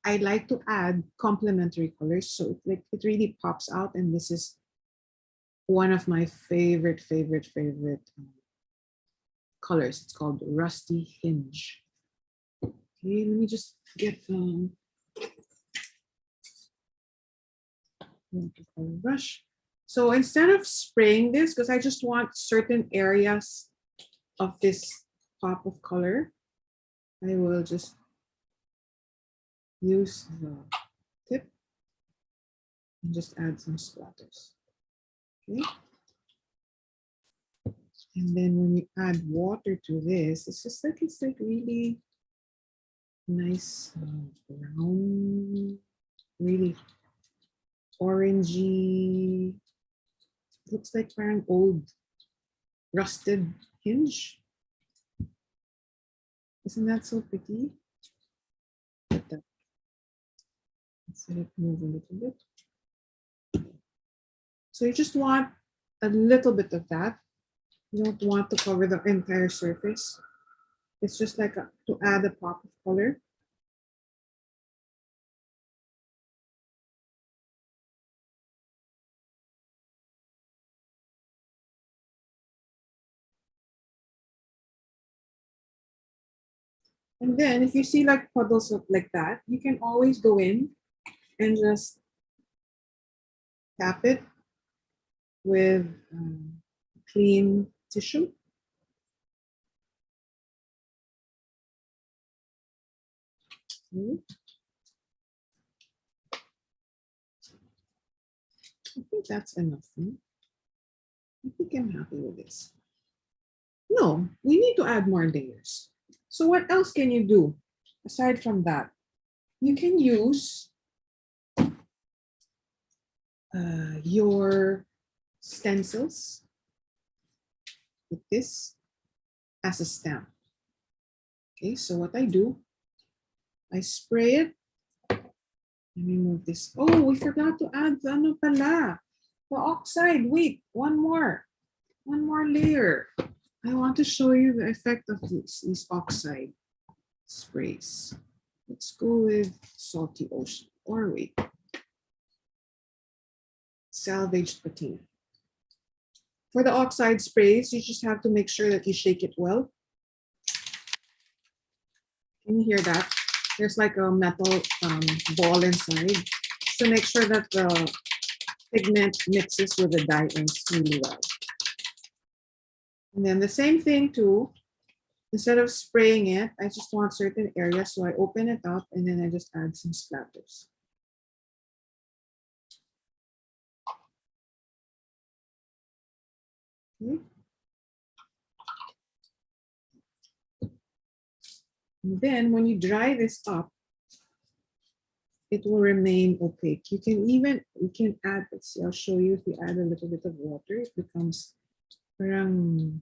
I like to add complementary colors, so it really pops out, and this is one of my favorite colors. It's called Rusty Hinge. Okay, let me just get watercolor brush. So instead of spraying this, because I just want certain areas of this pop of color, I will just use the tip and just add some splatters. Okay. And then when you add water to this, it's like really nice brown, really orangey. Looks like an old rusted hinge. Isn't that so pretty? Let's let it move a little bit. So you just want a little bit of that. You don't want to cover the entire surface. It's just like to add a pop of color. And then if you see like puddles like that, you can always go in and just tap it with clean tissue. Okay. I think that's enough. I think I'm happy with this. No, we need to add more layers. So what else can you do aside from that? You can use your stencils with this as a stamp. Okay, so what I do, I spray it. Let me move this. Oh, we forgot to add the ano pala, the oxide. Wait, one more layer. I want to show you the effect of these oxide sprays. Let's go with Salty Ocean, or wait, salvaged patina. For the oxide sprays, you just have to make sure that you shake it well. Can you hear that? There's like a metal ball inside. So make sure that the pigment mixes with the dye inks really well. And then the same thing too, instead of spraying it, I just want certain areas, so I open it up and then I just add some splatters. Okay. And then when you dry this up, it will remain opaque. You can add, let's see, I'll show you, if you add a little bit of water, it becomes parang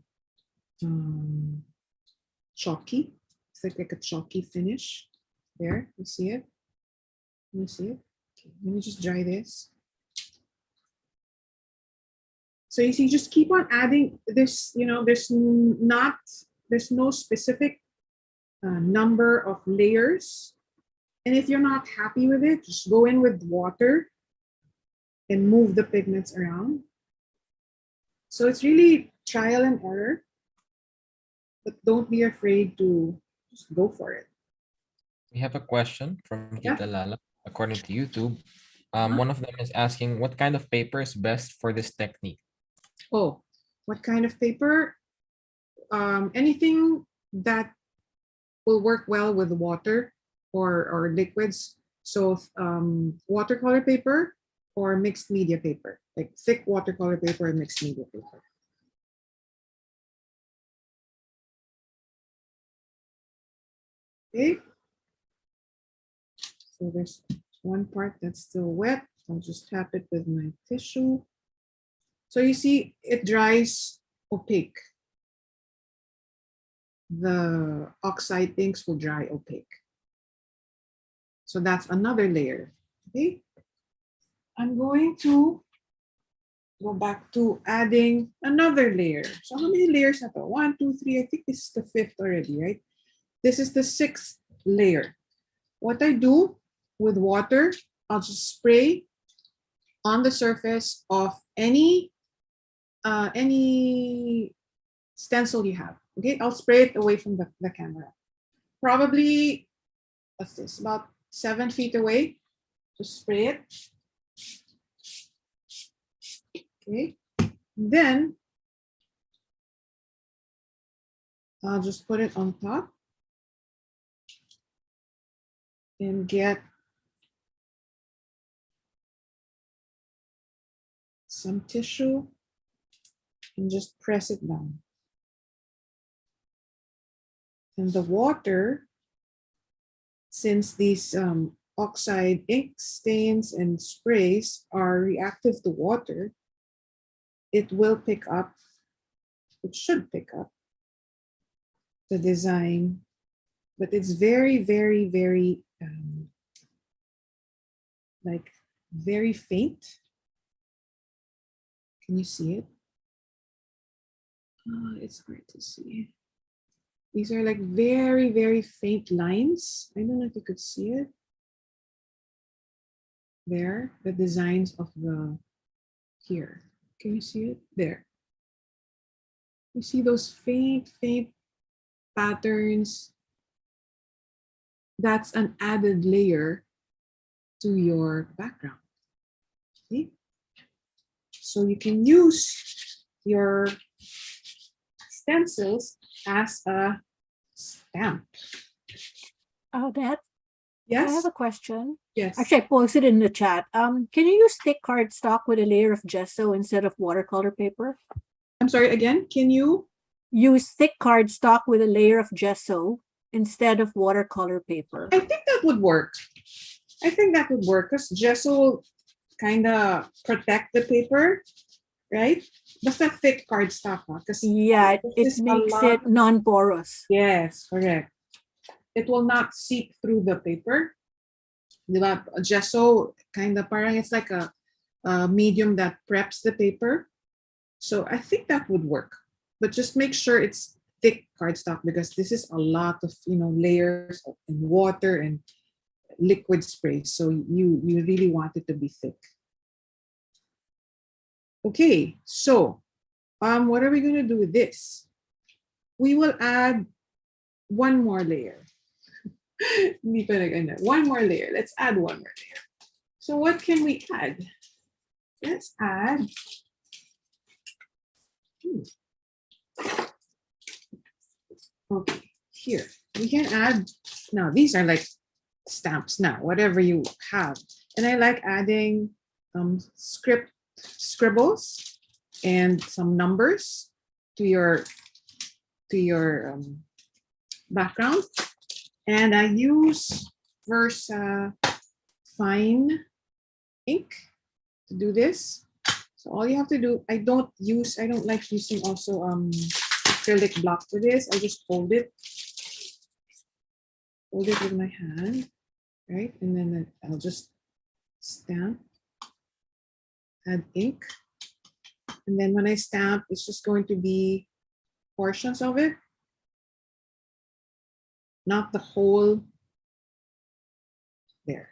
chalky. It's like a chalky finish. There, you see it? You see it? Okay, let me just dry this. So you see, just keep on adding this. You know, there's no specific number of layers. And if you're not happy with it, just go in with water and move the pigments around. So it's really trial and error, but don't be afraid to just go for it. We have a question from Yeah. Tita Lala, according to YouTube. One of them is asking, what kind of paper is best for this technique? Oh, what kind of paper? Anything that will work well with water or liquids. So watercolor paper or mixed media paper, like thick watercolor paper and mixed media paper. Okay. So there's one part that's still wet. I'll just tap it with my tissue. So you see, it dries opaque. The oxide inks will dry opaque. So that's another layer. Okay. I'm going to go back to adding another layer. So how many layers are there? 1, 2, 3. I think this is the 5th already, right? This is the 6th layer. What I do with water, I'll just spray on the surface of any stencil you have. Okay, I'll spray it away from the camera. Probably, what's this, about 7 feet away. Just spray it. Okay, then I'll just put it on top and get some tissue and just press it down. And the water, since these oxide ink stains and sprays are reactive to water, it will pick up, it should pick up the design, but it's very, very, very, like very faint. Can you see it? It's hard to see. These are like very, very faint lines. I don't know if you could see it. There, the designs of the, here. Can you see it? There. You see those faint, faint patterns? That's an added layer to your background. See? So you can use your stencils as a stamp. Oh, that. I Yes? have a question. Yes. Actually, I posted it in the chat. Can you use thick cardstock with a layer of gesso instead of watercolor paper? I'm sorry, again, can you? Use thick cardstock with a layer of gesso instead of watercolor paper. I think that would work. I think that would work because gesso will kind of protect the paper, right? Basta thick cardstock. Yeah, it makes it non-porous. Yes, correct. It will not seep through the paper. Diba? Gesso kind of parang it's like a medium that preps the paper. So I think that would work. But just make sure it's thick cardstock because this is a lot of layers and water and liquid spray. So you really want it to be thick. Okay, so what are we going to do with this? We will add one more layer. One more layer. Let's add one more layer. So what can we add? Let's add. Okay, here we can add. Now these are like stamps. Now whatever you have, and I like adding scribbles and some numbers to your background. And I use Versafine ink to do this. So all you have to do, I don't like using also acrylic block for this. I just hold it with my hand, right? And then I'll just stamp, add ink. And then when I stamp, it's just going to be portions of it, not the whole there.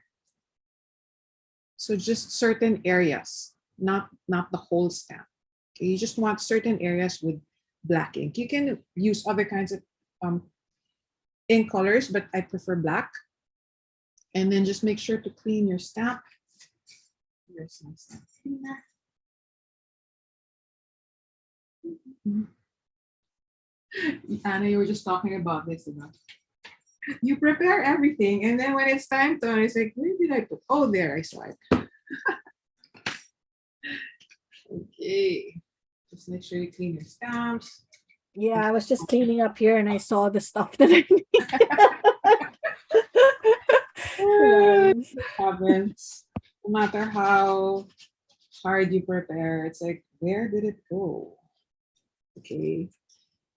So just certain areas, not the whole stamp. Okay, you just want certain areas with black ink. You can use other kinds of ink colors, but I prefer black. And then just make sure to clean your stamp. Here's some stamp cleaner. Anna, you were just talking about this, about you prepare everything, and then when it's time to, it's like, where did I put? Oh, there, I saw it. Okay, just make sure you clean your stamps. Yeah, I was just cleaning up here and I saw the stuff that I need. Yes. Happens. No matter how hard you prepare, it's like, where did it go? Okay,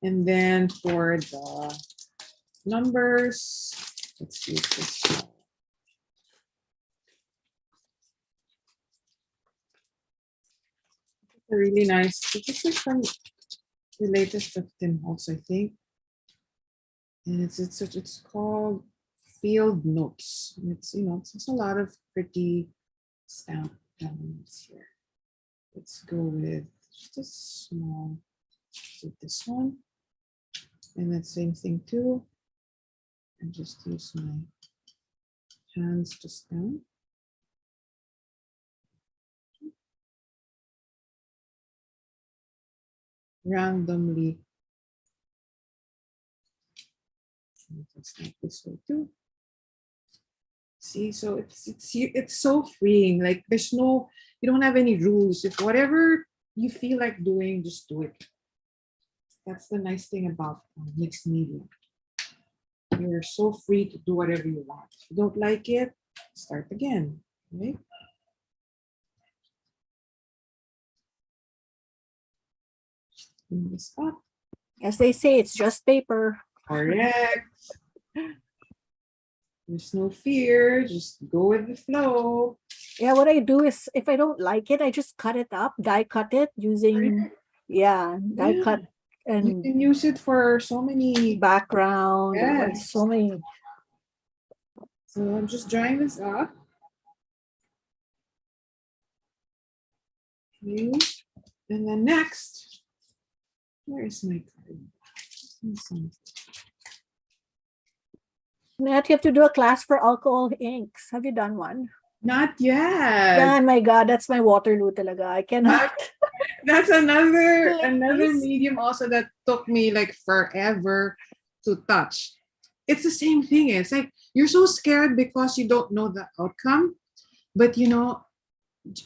and then for the numbers, let's use this one. Really nice. This is from the latest of Tim Holtz, I think. And it's called Field Notes. And it's, you know, it's a lot of pretty stamp elements here. Let's go with just a small, with this one. And then same thing too. And just use my hands to stamp. Randomly. Let's stamp this way too. See, so it's so freeing. Like there's no, you don't have any rules. If whatever you feel like doing, just do it. That's the nice thing about mixed media. You're so free to do whatever you want. If you don't like it, start again. Right? Clean this up. As they say, it's just paper. Correct. There's no fear. Just go with the flow. Yeah, what I do is if I don't like it, I just cut it up, die cut it using, die Yeah. cut You and can use it for so many. background, or Yes. so many. So I'm just drying this up. Okay. And then next, where is my card? Nat, you have to do a class for alcohol inks. Have you done one? Not yet. Yeah, my God, that's my Waterloo talaga. I cannot. That's another Please. medium also that took me like forever to touch. It's the same thing. It's like you're so scared because you don't know the outcome, but you know,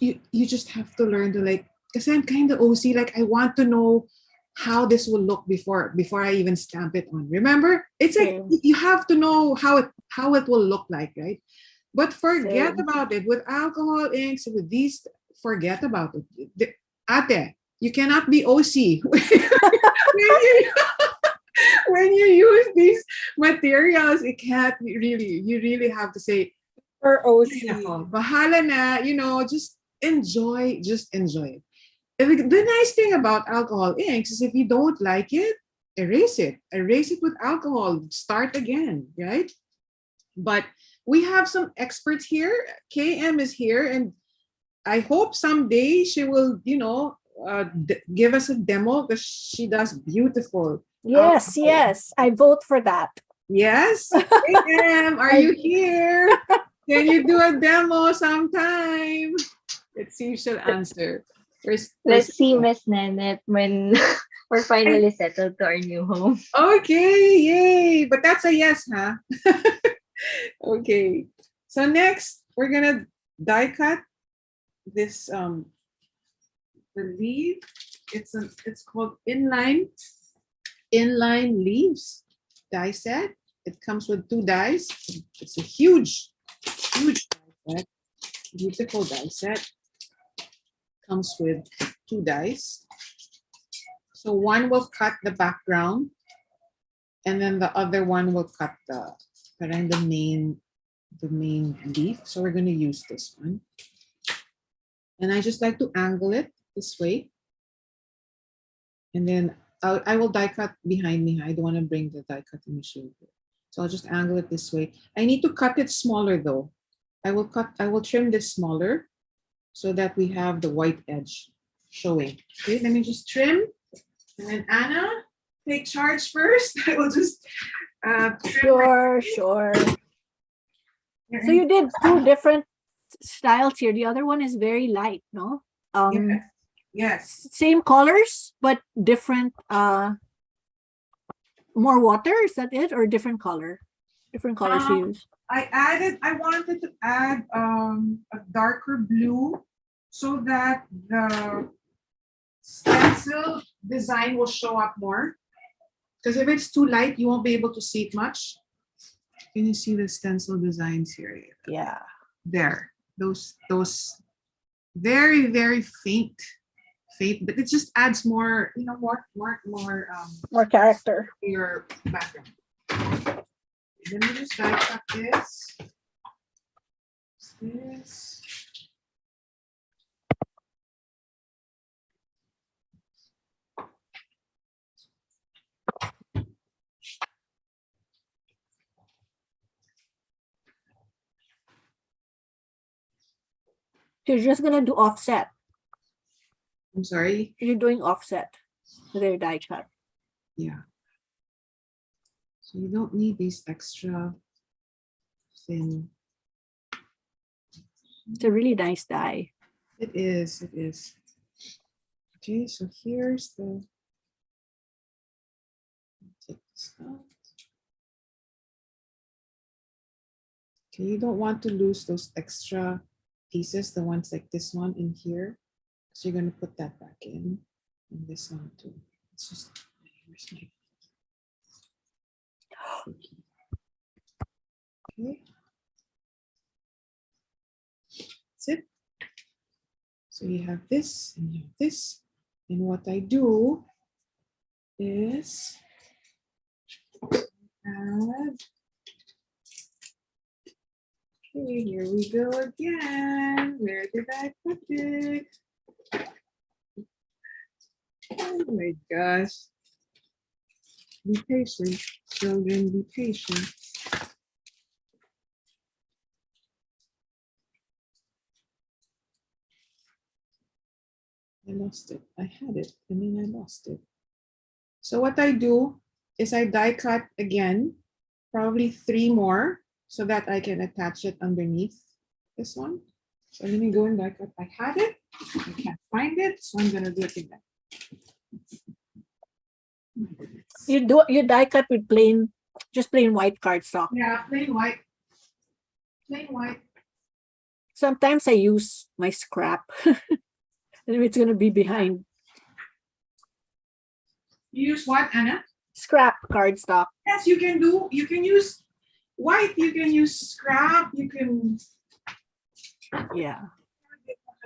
you just have to learn to like. Because I'm kind of OC. Like I want to know how this will look before I even stamp it on. Remember, it's like Same. you have to know how it will look like, right? But forget Same. about it. With alcohol inks, with these, forget about it. Ate, you cannot be OC when you use these materials. It can't be really. You really have to say, For OC. bahala na, you know, just enjoy it. The nice thing about alcohol inks is if you don't like it, erase it with alcohol, start again, right? But we have some experts here. KM is here, and I hope someday she will, you know, give us a demo because she does beautiful. Yes, yes. I vote for that. Yes. KM, are you here? Can you do a demo sometime? Let's see if she'll answer. Let's see, Miss Nenette, when we're finally settled to our new home. Okay, yay. But that's a yes, huh? Okay. So next, we're gonna die cut this the leaf. It's called inline leaves die set. It comes with 2 dies. It's a huge die set. Beautiful die set. comes with 2 dies. So one will cut the background, and then the other one will cut the main leaf. So we're going to use this one. And I just like to angle it this way. And then I will die cut behind me. I don't want to bring the die cutting machine here. So I'll just angle it this way. I need to cut it smaller though. I will trim this smaller so that we have the white edge showing. Okay, let me just trim. And then Anna, take charge first. I will just trim. Sure. So you did 2 different styles here. The other one is very light, no? Yes. Same colors, but different, more water, is that it? Or different color? Different colors to use. I wanted to add a darker blue so that the stencil design will show up more. Because if it's too light, you won't be able to see it much. Can you see the stencil designs here? Yeah. There. Those very, very faint, but it just adds more, More character. to your background. Let me just die cut this. This. You're just gonna do offset. I'm sorry. You're doing offset with your die cut. Yeah. So you don't need these extra thin. It's a really nice die. It is. Okay, so here's the. Take this out. Okay, you don't want to lose those extra pieces, the ones like this one in here. So you're going to put that back in, and this one too. It's just, where's my. Okay. That's it. So you have this and you have this. And what I do is add. Okay, here we go again. Where did I put it? Oh my gosh. Be patient, children, be patient. I lost it. I had it, and then I lost it. So what I do is I die cut again, probably 3 more, so that I can attach it underneath this one. So let me go and die cut. I had it. I can't find it, so I'm gonna do it again. You die cut with just plain white cardstock. Yeah, plain white. Plain white. Sometimes I use my scrap. And it's gonna be behind. You use what, Anna? Scrap cardstock. Yes, you can do. You can use white. You can use scrap. You can. Yeah.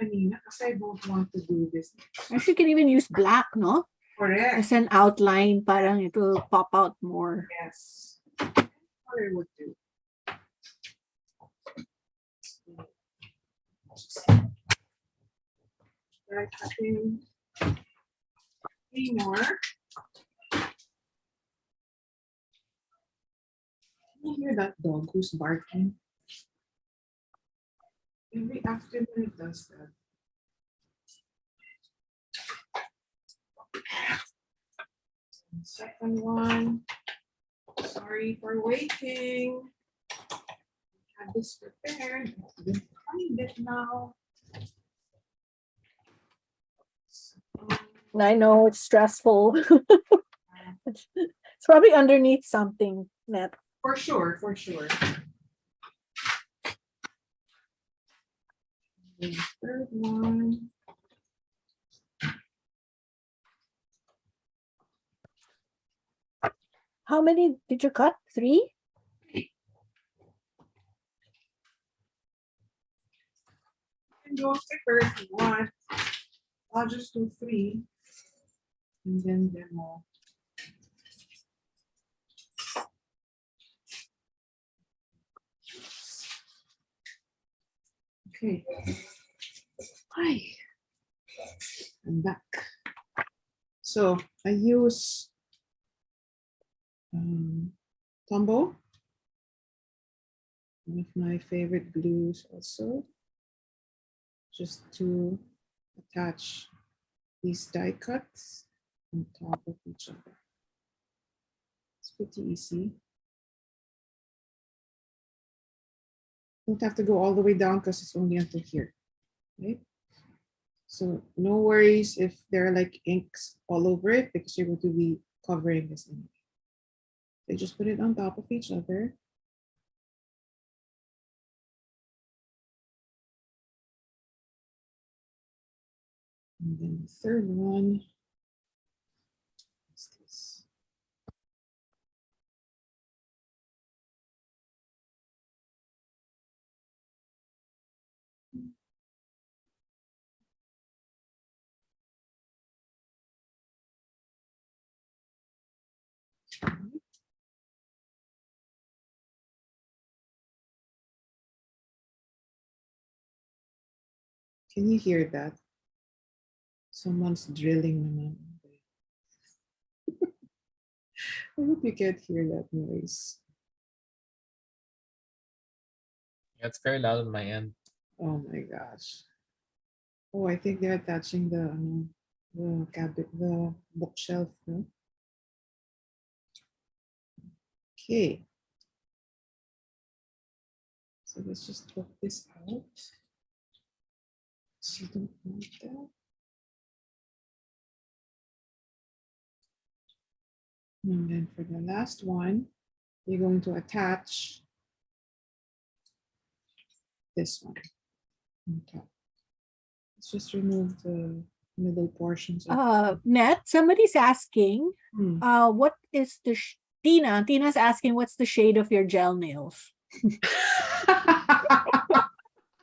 Because I don't want to do this. Actually, you can even use black, no? Correct. As an outline, parang it will pop out more. Yes. What I would do. Try cutting 3 more. Can you hear that dog who's barking? Every afternoon it does that. Second one. Sorry for waiting. I had this prepared. I couldn't find it now. I know it's stressful. It's probably underneath something, Net. For sure, for sure. The third one. How many did you cut? 3? And go to the first one. I'll just do 3 and then demo. Okay. Hi. I'm back. So I use Tombow, one of my favorite glues also, just to attach these die cuts on top of each other. It's pretty easy. Don't have to go all the way down because it's only until here, right? So no worries if there are like inks all over it because you're going to be covering this anyway. They just put it on top of each other. And then the third one is this. Can you hear that? Someone's drilling naman. I hope you can't hear that noise. Yeah, it's very loud on my end. Oh my gosh. Oh, I think they're attaching the cabinet, the bookshelf. No? Okay. So let's just put this out. So you don't want that. And then for the last one, you're going to attach this one on top. Let's just remove the middle portions. Net, somebody's asking, Hmm. what is the Tina's asking what's the shade of your gel nails? It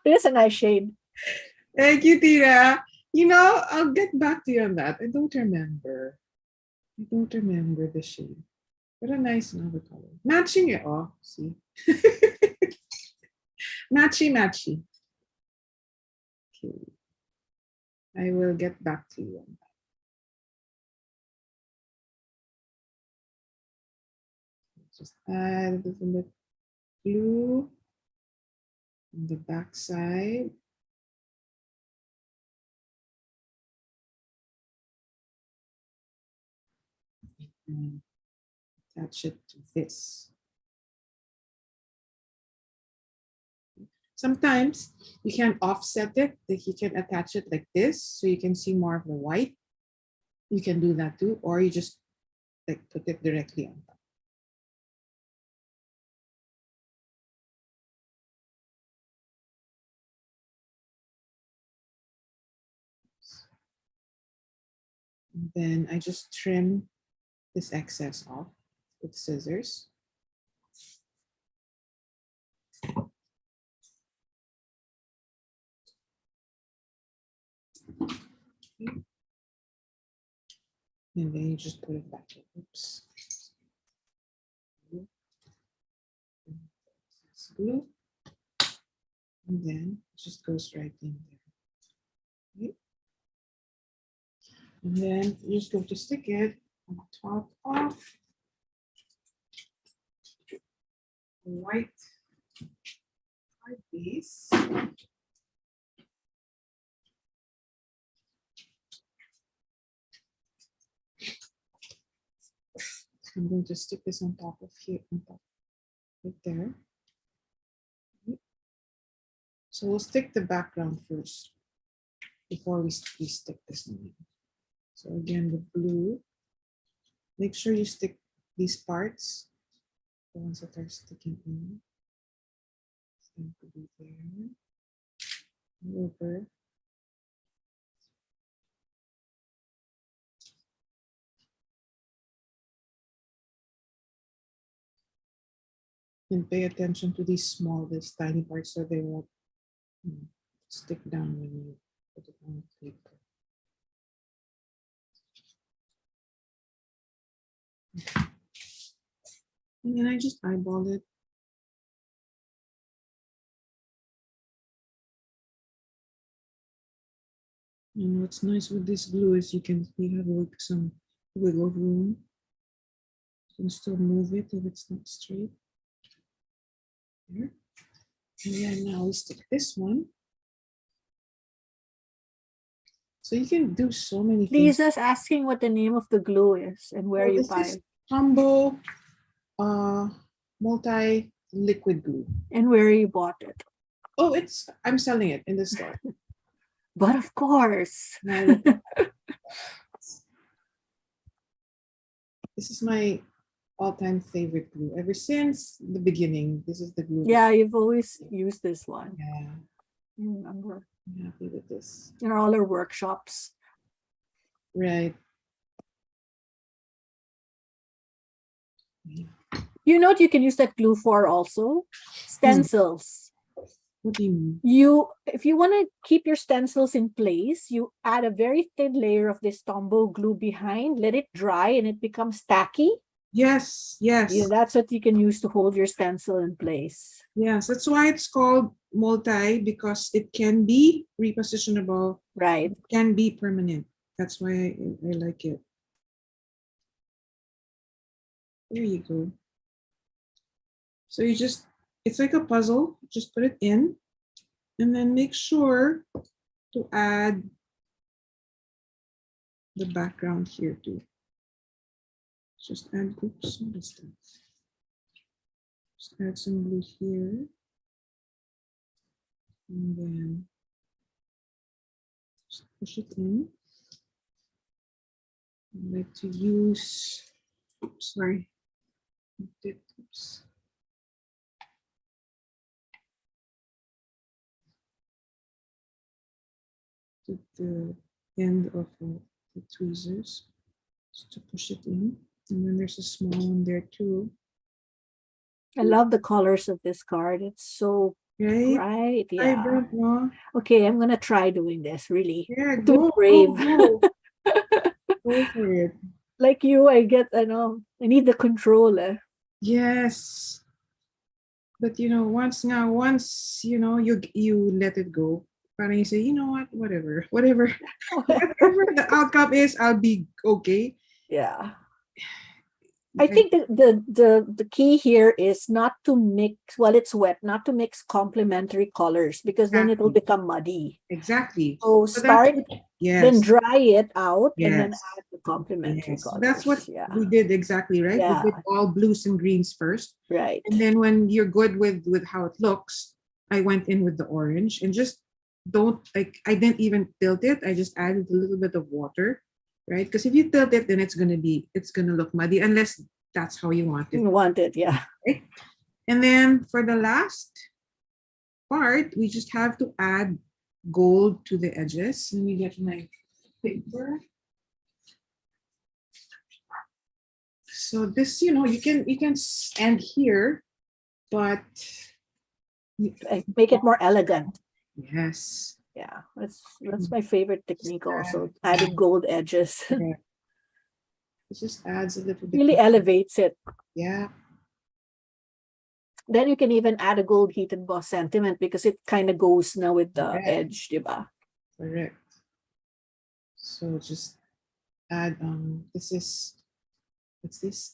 is a nice shade. Thank you, Tina. You know, I'll get back to you on that. I don't remember. I don't remember the shade. What a nice another color. Matching it. Oh, see. Matchy. Okay. I will get back to you on that. Just add a little bit glue on the back side. And attach it to this. Sometimes you can offset it, that you can attach it like this so you can see more of the white. You can do that too, or you just like put it directly on top. And then I just trim this excess off with scissors. Okay. And then you just put it back in. Oops. Glue. And then it just goes right in there. Okay. And then you're just going to stick it on top of the white base. I'm going to stick this on top of here, on top, right there. So we'll stick the background first before we stick this in. So again, the blue. Make sure you stick these parts, the ones that are sticking in. It's going to be there. Over. And pay attention to these these tiny parts so they won't stick down when you put it on paper. And then I just eyeball it. You know, what's nice with this glue is you have like some wiggle room. You can still move it if it's not straight. There. And then now we stick this one. So you can do so many things. Lisa's asking what the name of the glue is and where Well, you this buy is it. Combo multi-liquid glue. And where you bought it. Oh, I'm selling it in the store. But of course. Now, this is my all-time favorite glue. Ever since the beginning, this is the glue. Yeah, you've always used this one. Yeah, I remember I'm happy with this. in all our workshops. Right. You know what you can use that glue for also? Stencils. What do you mean? If you want to keep your stencils in place, you add a very thin layer of this Tombow glue behind, let it dry, and it becomes tacky. Yes, yes. Yeah, that's what you can use to hold your stencil in place. Yes, that's why it's called multi, because it can be repositionable, Right. it can be permanent. That's why I like it. There you go. So it's like a puzzle. Just put it in and then make sure to add the background here too. Just add, oops, what is that? Just add some glue here. And then just push it in. I like to use, oops, sorry. Oops. To the end of the tweezers just to push it in. And then there's a small one there too. I love the colors of this card. It's so Right? bright. Yeah. Vibrant, no? Okay, I'm gonna try doing this. Really. Yeah, Too go, brave. go, go. Go for it. Like you, I need the controller. Yes. But once you let it go, parang you say, you know what, whatever the outcome is, I'll be okay. Yeah. I think the key here is not to mix while it's wet, not to mix complementary colors, because then it will Exactly. become muddy. Exactly. So So start, yes. then dry it out, and then Yes. add the complementary Yes. colors. That's what Yeah. we did exactly, right? Yeah. We did all blues and greens first. Right. And then when you're good with how it looks, I went in with the orange and just I didn't even tilt it. I just added a little bit of water, right? Because if you tilt it, then it's gonna look muddy unless that's how you want it. You want it, yeah. Right? And then for the last part, we just have to add gold to the edges. Let me get my paper. So this, you can end here, but Make it more elegant. yes. Yeah, that's my favorite technique also, adding gold edges. Yeah. It just adds a little bit. Really elevates it. Yeah. Then you can even add a gold heat emboss sentiment because it kind of goes now with the Correct. edge, diba? Correct. So just add what's this?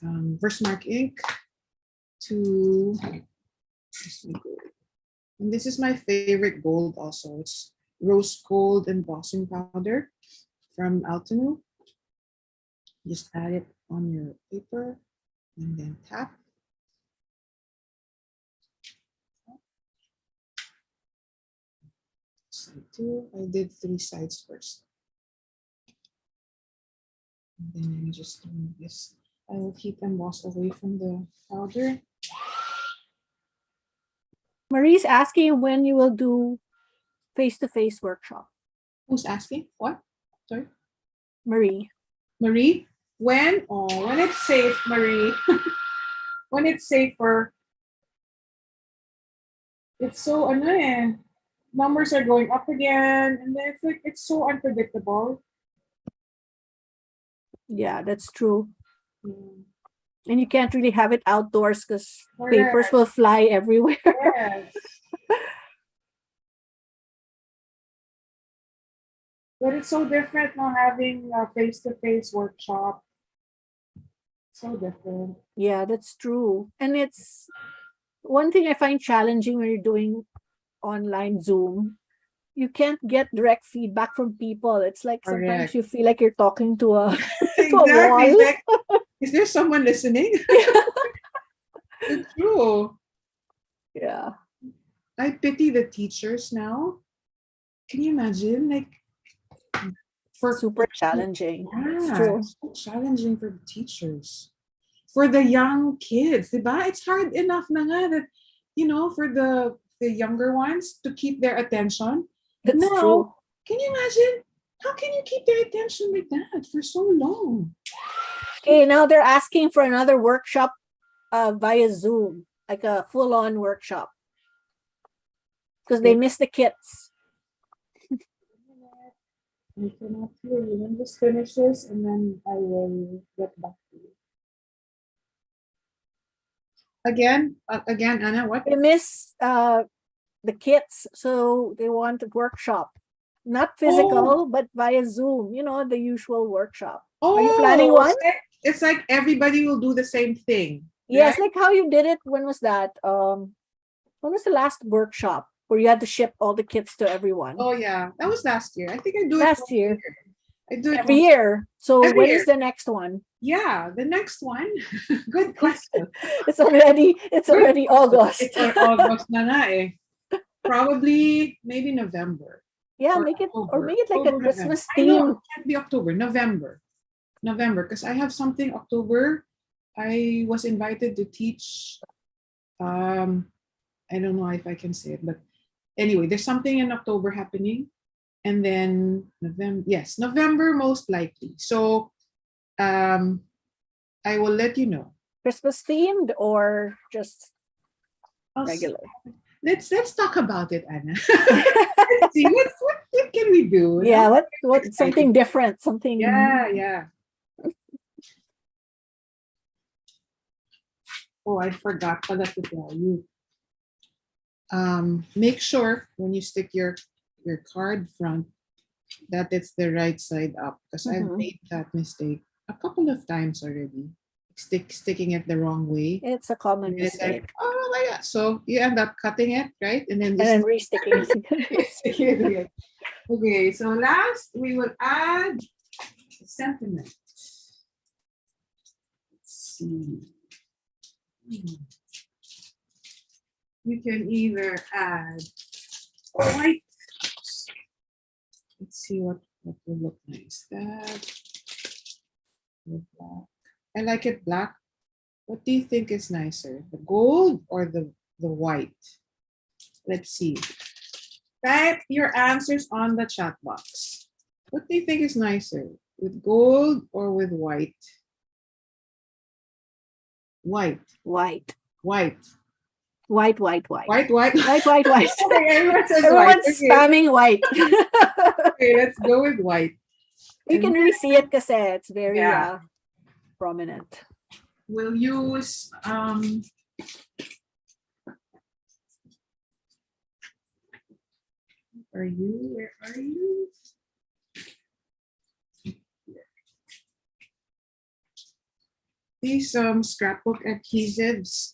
Versamark ink to, and this is my favorite gold also. It's rose gold embossing powder from Altenew. Just add it on your paper and then tap. Side two, I did 3 sides first. And then I just remove this. I will keep emboss away from the powder. Marie's asking when you will do face-to-face workshop. Who's asking? What? Sorry? Marie. Marie? When? Oh, when it's safe, Marie. When it's safer. It's so annoying. Numbers are going up again, and then it's so unpredictable. Yeah, that's true. And you can't really have it outdoors because papers Correct. will fly everywhere. Yes. But it's so different now having a face-to-face workshop. So different. Yeah, that's true. And it's one thing I find challenging when you're doing online Zoom. You can't get direct feedback from people. It's like sometimes Correct. you feel like you're talking to a to a Exactly. It's wall. like, is there someone listening? It's true. Yeah. I pity the teachers now. Can you imagine? Like for Super challenging. It's yeah, true. it's so challenging for the teachers. For the young kids, diba? It's hard enough na nga that, for the younger ones to keep their attention. That's Now, true. can you imagine? How can you keep their attention like that for so long? Okay, now they're asking for another workshop via Zoom, like a full-on workshop. Because they miss the kits. I cannot hear you. Let me just finish this and then I will get back to you. Again, Anna, what? They miss the kits, so they want a workshop. Not physical, but via Zoom, the usual workshop. Are you planning one? It's like everybody will do the same thing. Yes, right? like how you did it. When was that? When was the last workshop where you had to ship all the kits to everyone? Oh yeah, that was last year. I think I do Last it year. I do it Every year. So Every when year. is the next one? Yeah, the next one. Good question. It's already August. It's August na nga eh. Probably maybe November. Yeah, or make it October. like a October, Christmas November. I know theme. it can't be October. November, because I have something October. I was invited to teach. I don't know if I can say it, but anyway, there's something in October happening, and then November. Yes, November most likely. So, I will let you know. Christmas themed or just I'll regular? Let's talk about it, Anna. Let's see what can we do? Yeah, what something different, something. Yeah. Oh, I forgot pala to tell you. Make sure when you stick your card front that it's the right side up, because I've made that mistake a couple of times already. Sticking it the wrong way. It's a common And it's mistake. like, oh my god! So you end up cutting it, right? And then And then resticking it. sticking it again. Okay, so last we will add sentiment. Let's see. You can either add white. Let's see what will look nice. That with black. I like it black. What do you think is nicer, the gold or the white? Let's see. Type your answers on the chat box. What do you think is nicer, with gold or with white? White. White. White. White, white, white. White, white. White, white, white. Okay, everyone says Everyone's white. Okay. spamming white. Okay, let's go with white. You can really see it because it's very Yeah. prominent. We'll use where are you? These scrapbook adhesives,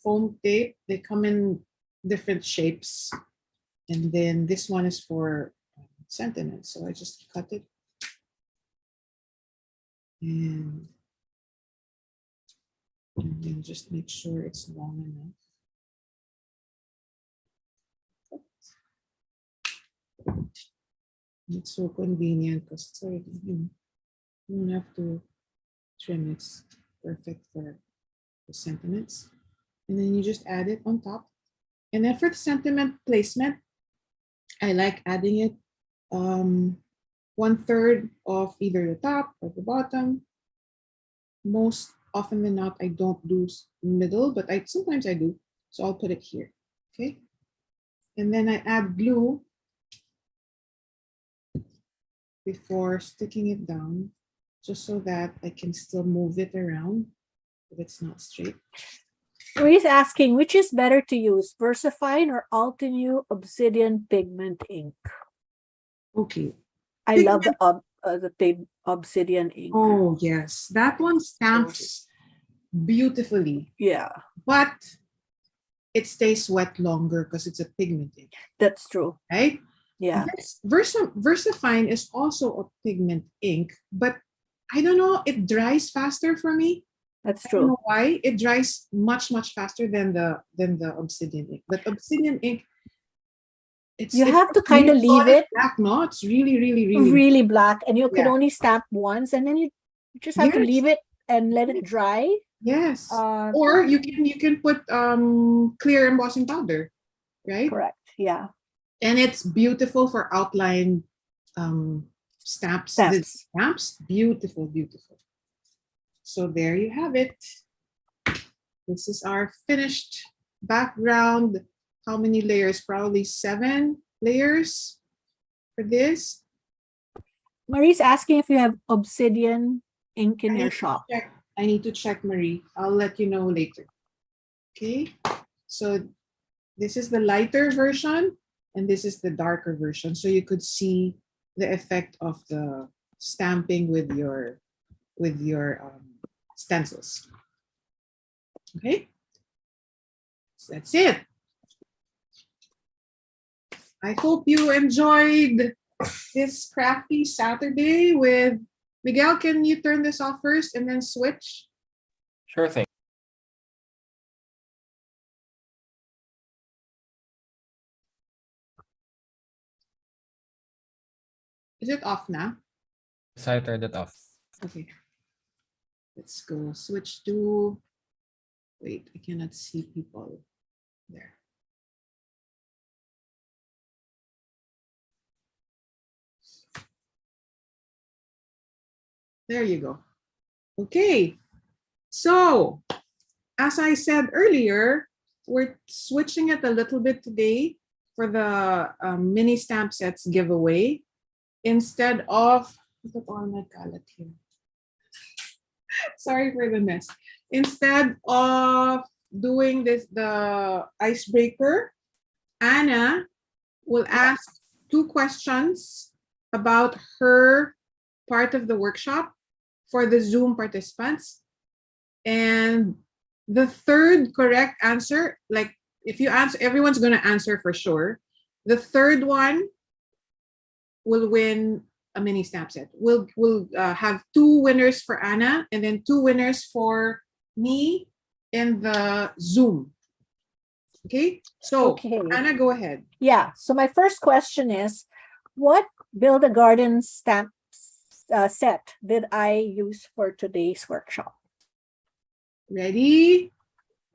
foam tape, they come in different shapes. And then this one is for sentiment. So I just cut it. And then just make sure it's long enough. It's so convenient because it's already, you don't have to trim. It's perfect for the sentiments. And then you just add it on top. And then for the sentiment placement, I like adding it 1/3 of either the top or the bottom. Most often than not, I don't do middle, but sometimes I do. So I'll put it here, okay? And then I add glue before sticking it down, just so that I can still move it around if it's not straight. Marie's asking, which is better to use, Versafine or Altenew Obsidian Pigment ink? Okay. I love the big Obsidian ink. Oh, yes. That one stamps beautifully, Yeah, but it stays wet longer because it's a pigment ink, that's true. right? Yeah, Versafine is also a pigment ink, but I don't know, it dries faster for me. that's I don't true. know why. It dries much faster than the obsidian ink. But obsidian ink, You have to kind of leave it black. No, it's really really black, and you can Yeah. only stamp once, and then you just have to Yes. leave it and let it dry. Yes. Uh, Or you can put clear embossing powder, right? Correct. Yeah. And it's beautiful for outline stamps. The Stamps. stamps, beautiful. So there you have it. This is our finished background. How many layers? Probably 7 layers for this. Marie's asking if you have Obsidian ink in your shop. I need to check, Marie. I'll let you know later. Okay, so this is the lighter version and this is the darker version. So you could see the effect of the stamping with your stencils. Okay, so that's it. I hope you enjoyed this Crafty Saturday with Miguel. Can you turn this off first and then switch? Sure thing. Is it off now? So I turned it off. Okay. Let's go switch to, wait, I cannot see people there. There you go. Okay. So, as I said earlier, we're switching it a little bit today for the mini stamp sets giveaway. Instead of, look at all my kalat here. Sorry for the mess. Instead of doing this, the icebreaker, Anna will ask 2 questions about her part of the workshop for the Zoom participants. And the third correct answer, like if you answer, everyone's going to answer for sure. The third one will win a mini stamp set. We'll have 2 winners for Anna and then 2 winners for me in the Zoom. Okay, so Okay. Anna, go ahead. Yeah. So my first question is, what Build a Garden stamp set did I use for today's workshop? Ready,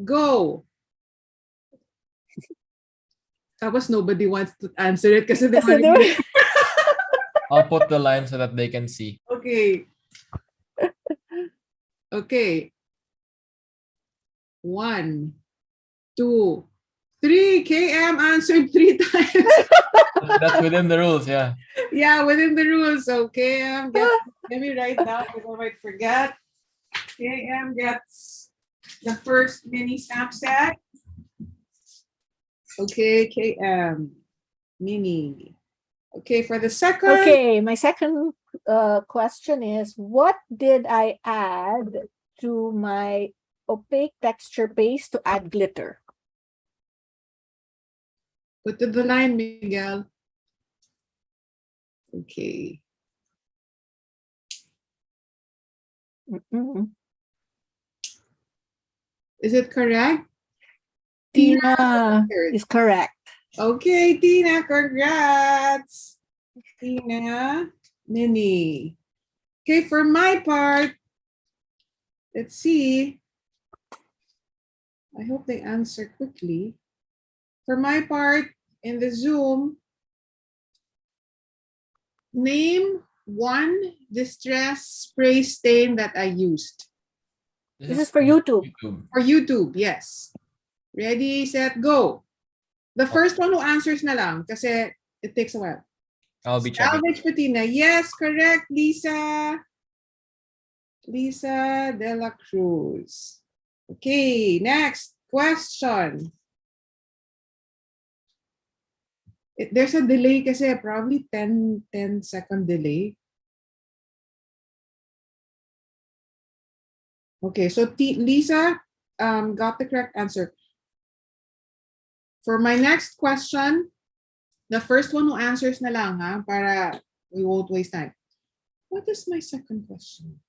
go. Tapos nobody wants to answer it kasi they Kasi want to- I'll put the line so that they can see. Okay. Okay. 1, 2, 3. KM answered 3 times. That's within the rules, yeah. Yeah, within the rules. So KM gets, let me write down because I might forget. KM gets the first mini stamp set. Okay, KM. Mini. Okay, for the second. Okay, my second question is, what did I add to my opaque texture paste to add glitter? Put to the line, Miguel. Okay. Mm-mm. Is it correct? Tina is correct. Okay, Tina, congrats. Tina, Mini. Okay, for my part, let's see. I hope they answer quickly. For my part, in the Zoom, name 1 distress spray stain that I used. This is for YouTube. For YouTube, yes. Ready, set, go. The first one who answers na lang kasi it takes a while. I'll be checking. Salvage patina. Yes, correct, Lisa. Lisa de la Cruz. Okay, next question. There's a delay kasi, probably 10-second delay. Okay, so Lisa got the correct answer. For my next question, the first one who answers na lang, ha, para we won't waste time. What is my second question?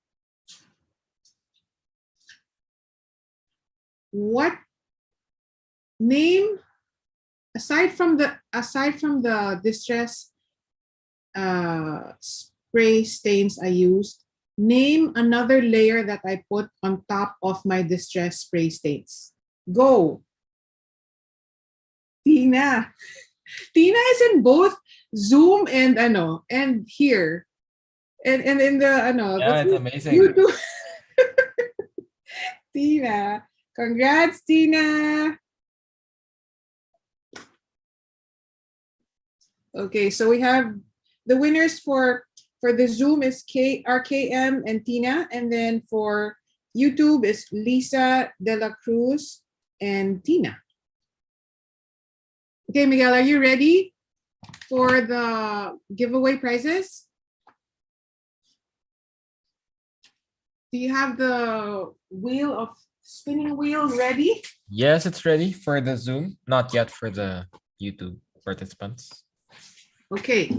What name, aside from the distress spray stains I used, name another layer that I put on top of my distress spray stains. Go. Tina. Tina is in both Zoom and here. And in the Yeah, it's amazing. YouTube. Tina. Congrats, Tina. Okay, so we have the winners for the Zoom is RKM and Tina, and then for YouTube is Lisa De La Cruz and Tina. Okay, Miguel, are you ready for the giveaway prizes? Do you have the spinning wheel ready? Yes, it's ready for the Zoom, not yet for the YouTube participants. Okay,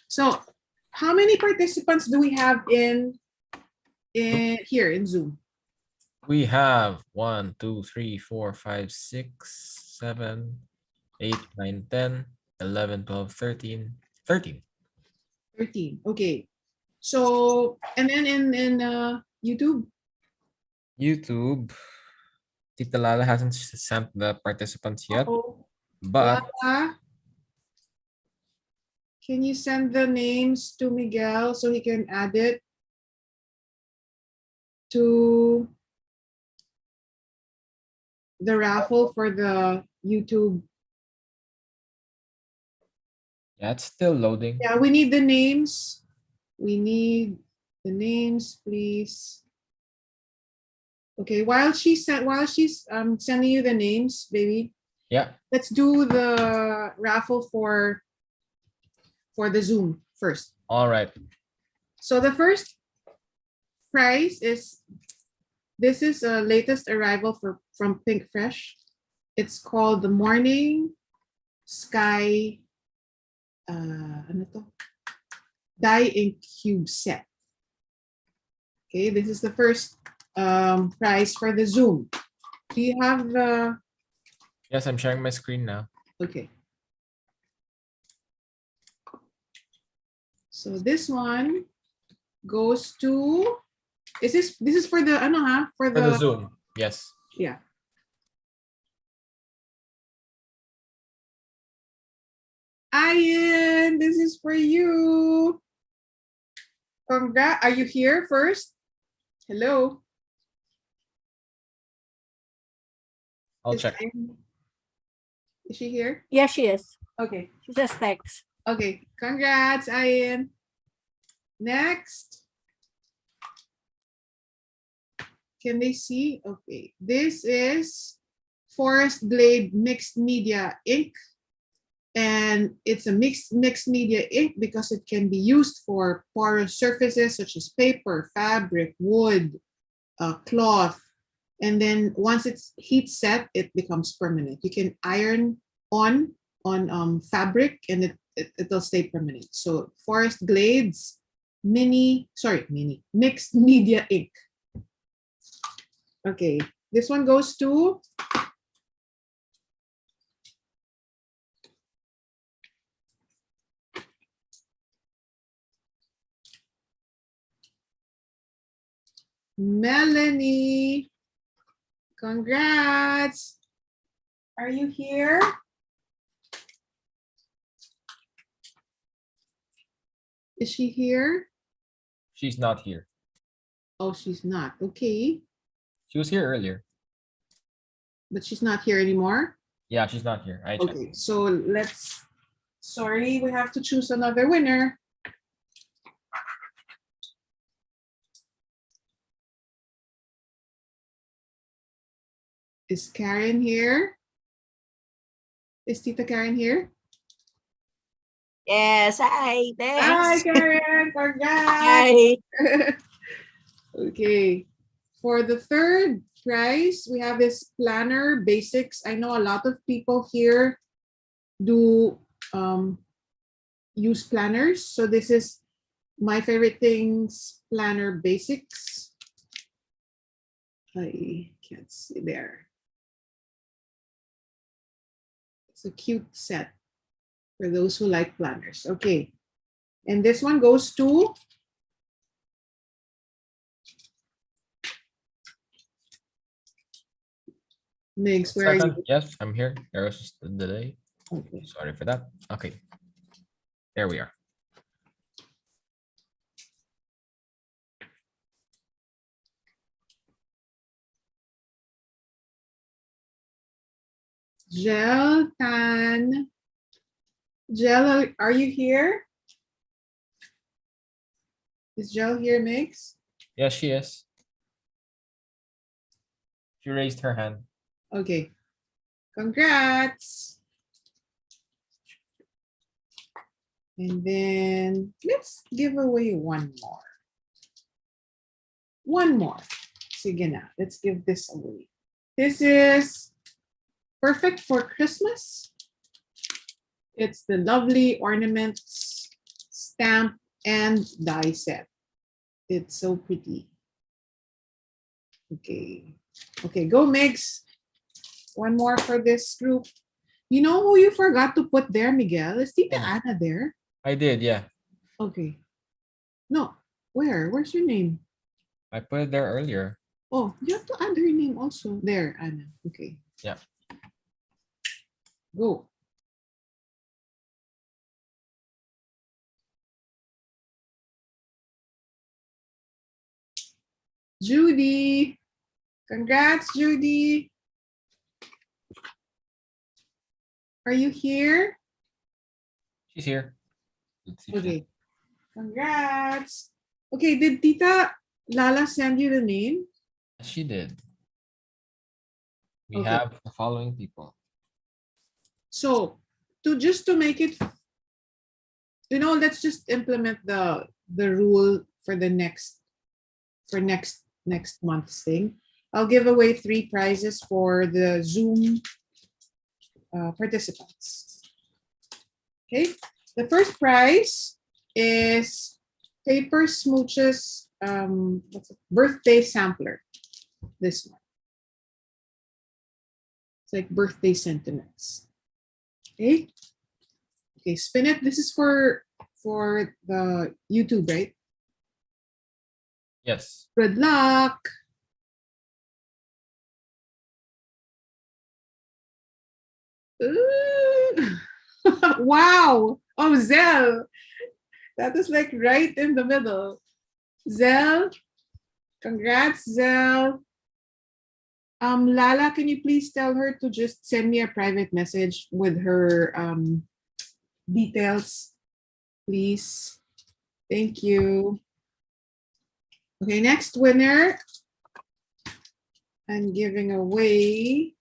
so how many participants do we have in here in Zoom? We have 1, 2, 3, 4, 5, 6, 7, 8, 9, 10, 11, 12, 13, 13. 13. Okay. So, and then in YouTube? YouTube, Tita Lala hasn't sent the participants yet, Oh, but Lala, can you send the names to Miguel so he can add it to the raffle for the YouTube? yeah, it's still loading. Yeah, we need the names. We need the names, please. Okay, while she's sending you the names, baby, Yeah, let's do the raffle for the Zoom first. all right. So the first prize is, this is a latest arrival from Pink Fresh. It's called the Morning Sky Dye Ink Cube Set. Okay, this is the first prize for the Zoom. Do you have the? Yes, I'm sharing my screen now. Okay. So this one goes to. This is for the For the Zoom, yes. Yeah. Ian, this is for you. Congrats. Are you here first? Hello. I'll check. Is she here? Yeah, she is. Okay. She just thanks. Okay. Congrats, Ian. Next. Can they see? Okay. This is Forest Glade Mixed Media Ink. And it's a mixed media ink because it can be used for porous surfaces such as paper, fabric, wood, cloth. And then once it's heat set, it becomes permanent. You can iron on fabric and it'll stay permanent. So Forest Glades mixed media ink. Okay, this one goes to Melanie. Congrats. Are you here? Is she here? She's not here. Oh, she's not. Okay. She was here earlier. But she's not here anymore? Yeah, she's not here. I checked. Okay, so sorry, we have to choose another winner. Is Karen here? Is Tita Karen here? Yes, hi, Hi, thanks. Karen. Congrats. Hi. Okay. For the third prize, we have this planner basics. I know a lot of people here do use planners. So this is My Favorite Things Planner Basics. I can't see there. It's a cute set for those who like planners. Okay. And this one goes to Migs. Where are you? Yes, I'm here. There was just a delay. Okay. Sorry for that. Okay. There we are. Gel Tan. Gel, are you here? Is Gel here, Migs? Yes, she is. She raised her hand. Okay. Congrats. And then let's give away one more. One more. Sige na. Let's give this away. This is perfect for Christmas. It's the lovely ornaments, stamp, and die set. It's so pretty. Okay. Okay, go Migs. One more for this group. You know who you forgot to put there, Miguel? Is Tita Oh. Ana there? I did, yeah. Okay. No. Where? Where's your name? I put it there earlier. Oh, you have to add her name also. There, Anna. Okay. Yeah. Go. Judy. Congrats, Judy. Are you here? She's here. Let's see if she- Okay. Congrats. Okay, did Tita Lala send you the name? She did. We Okay. have the following people. So to make it, let's just implement the rule for the next month's thing. I'll give away 3 prizes for the Zoom participants. Okay, the first prize is Paper Smooches birthday sampler. This one. It's like birthday sentiments. Okay. Okay, spin it. This is for the YouTube, right? Yes. Good luck. Ooh. Wow. Oh, Zell. That is like right in the middle. Zell. Congrats, Zell. Lala, can you please tell her to just send me a private message with her details, please? Thank you. Okay, next winner. I'm giving away.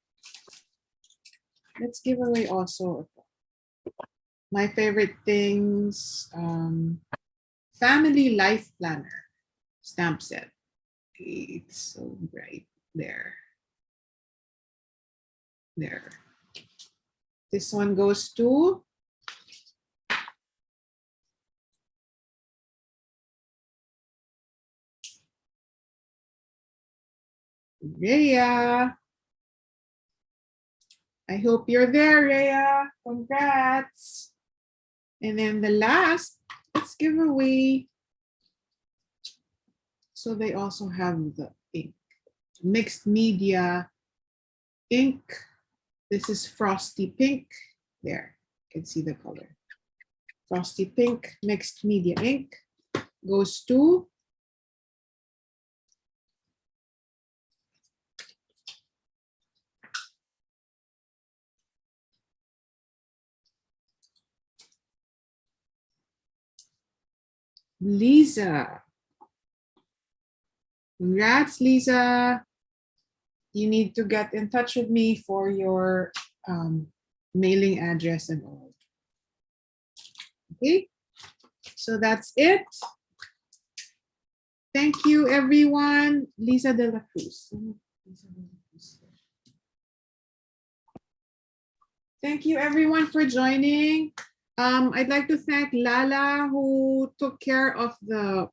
Let's give away also My Favorite Things Family Life Planner stamp set. Okay, it's so bright there. There. This one goes to Rhea. I hope you're there, Rhea. Congrats. And then the last, let's give away. So they also have the ink. Mixed media ink. This is Frosty Pink. There, you can see the color. Frosty Pink mixed media ink goes to Lisa. Congrats, Lisa. you need to get in touch with me for your mailing address and all. Okay, so that's it. Thank you, everyone. Lisa de la Cruz. Thank you, everyone, for joining. I'd like to thank Lala, who took care of the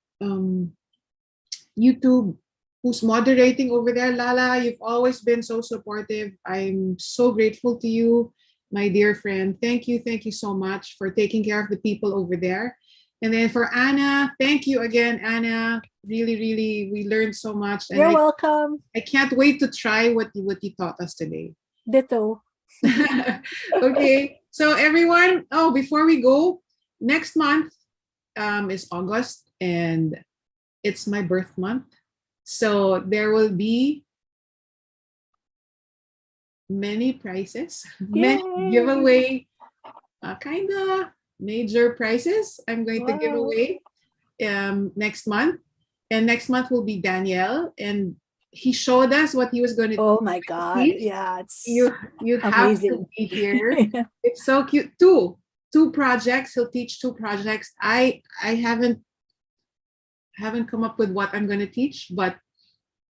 YouTube, who's moderating over there. Lala, you've always been so supportive. I'm so grateful to you, my dear friend. Thank you so much for taking care of the people over there. And then for Anna, thank you again, Anna. Really, we learned so much. And You're welcome. I can't wait to try what you taught us today. Ditto. Okay, so everyone, before we go, next month is August, and it's my birth month. So there will be many prizes, many giveaway, kind of major prizes I'm going to give away next month. And next month will be Danielle, and he showed us what he was going to Oh my God. teach. Yeah, it's You have to amazing. be here. It's so cute. Two projects. He'll teach 2 projects. I haven't come up with what I'm going to teach, but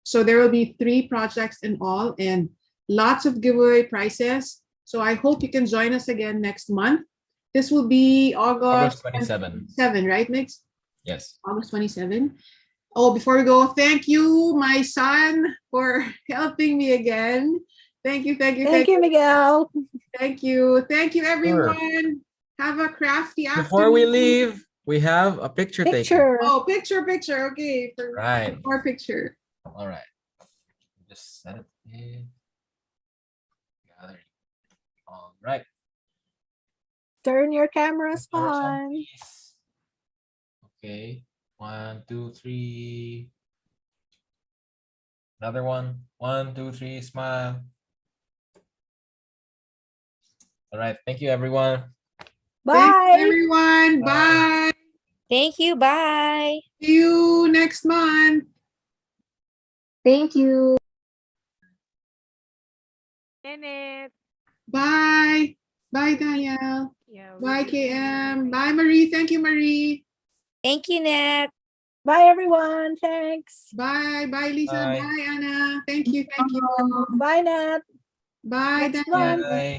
so there will be 3 projects in all and lots of giveaway prizes. So I hope you can join us again next month. This will be August 27. 7, right, Mix? Yes. August 27. Oh, before we go, thank you, my son, for helping me again. Thank you, Miguel. Thank you, everyone. Have a crafty afternoon. Before we leave, we have a picture taken. Picture. Oh, picture. Okay, Right. more picture. All right. Just set it in. Gather. All right. Turn your cameras Cameras on, on. please. Okay. 1, 2, 3. Another one. 1, 2, 3. Smile. All right. Thank you, everyone. Bye. Thanks, everyone. Bye. Bye. Thank you. Bye. See you next month. Thank you. Nenette. Bye. Bye, Danielle. Yeah, Bye, we will see you. KM. Bye, Marie. Thank you, Marie. Thank you, Nat. Bye, everyone. Thanks. Bye, Lisa. Bye. Bye, Anna. Thank you. Bye, Nat. Bye, Next Danielle. month. Bye.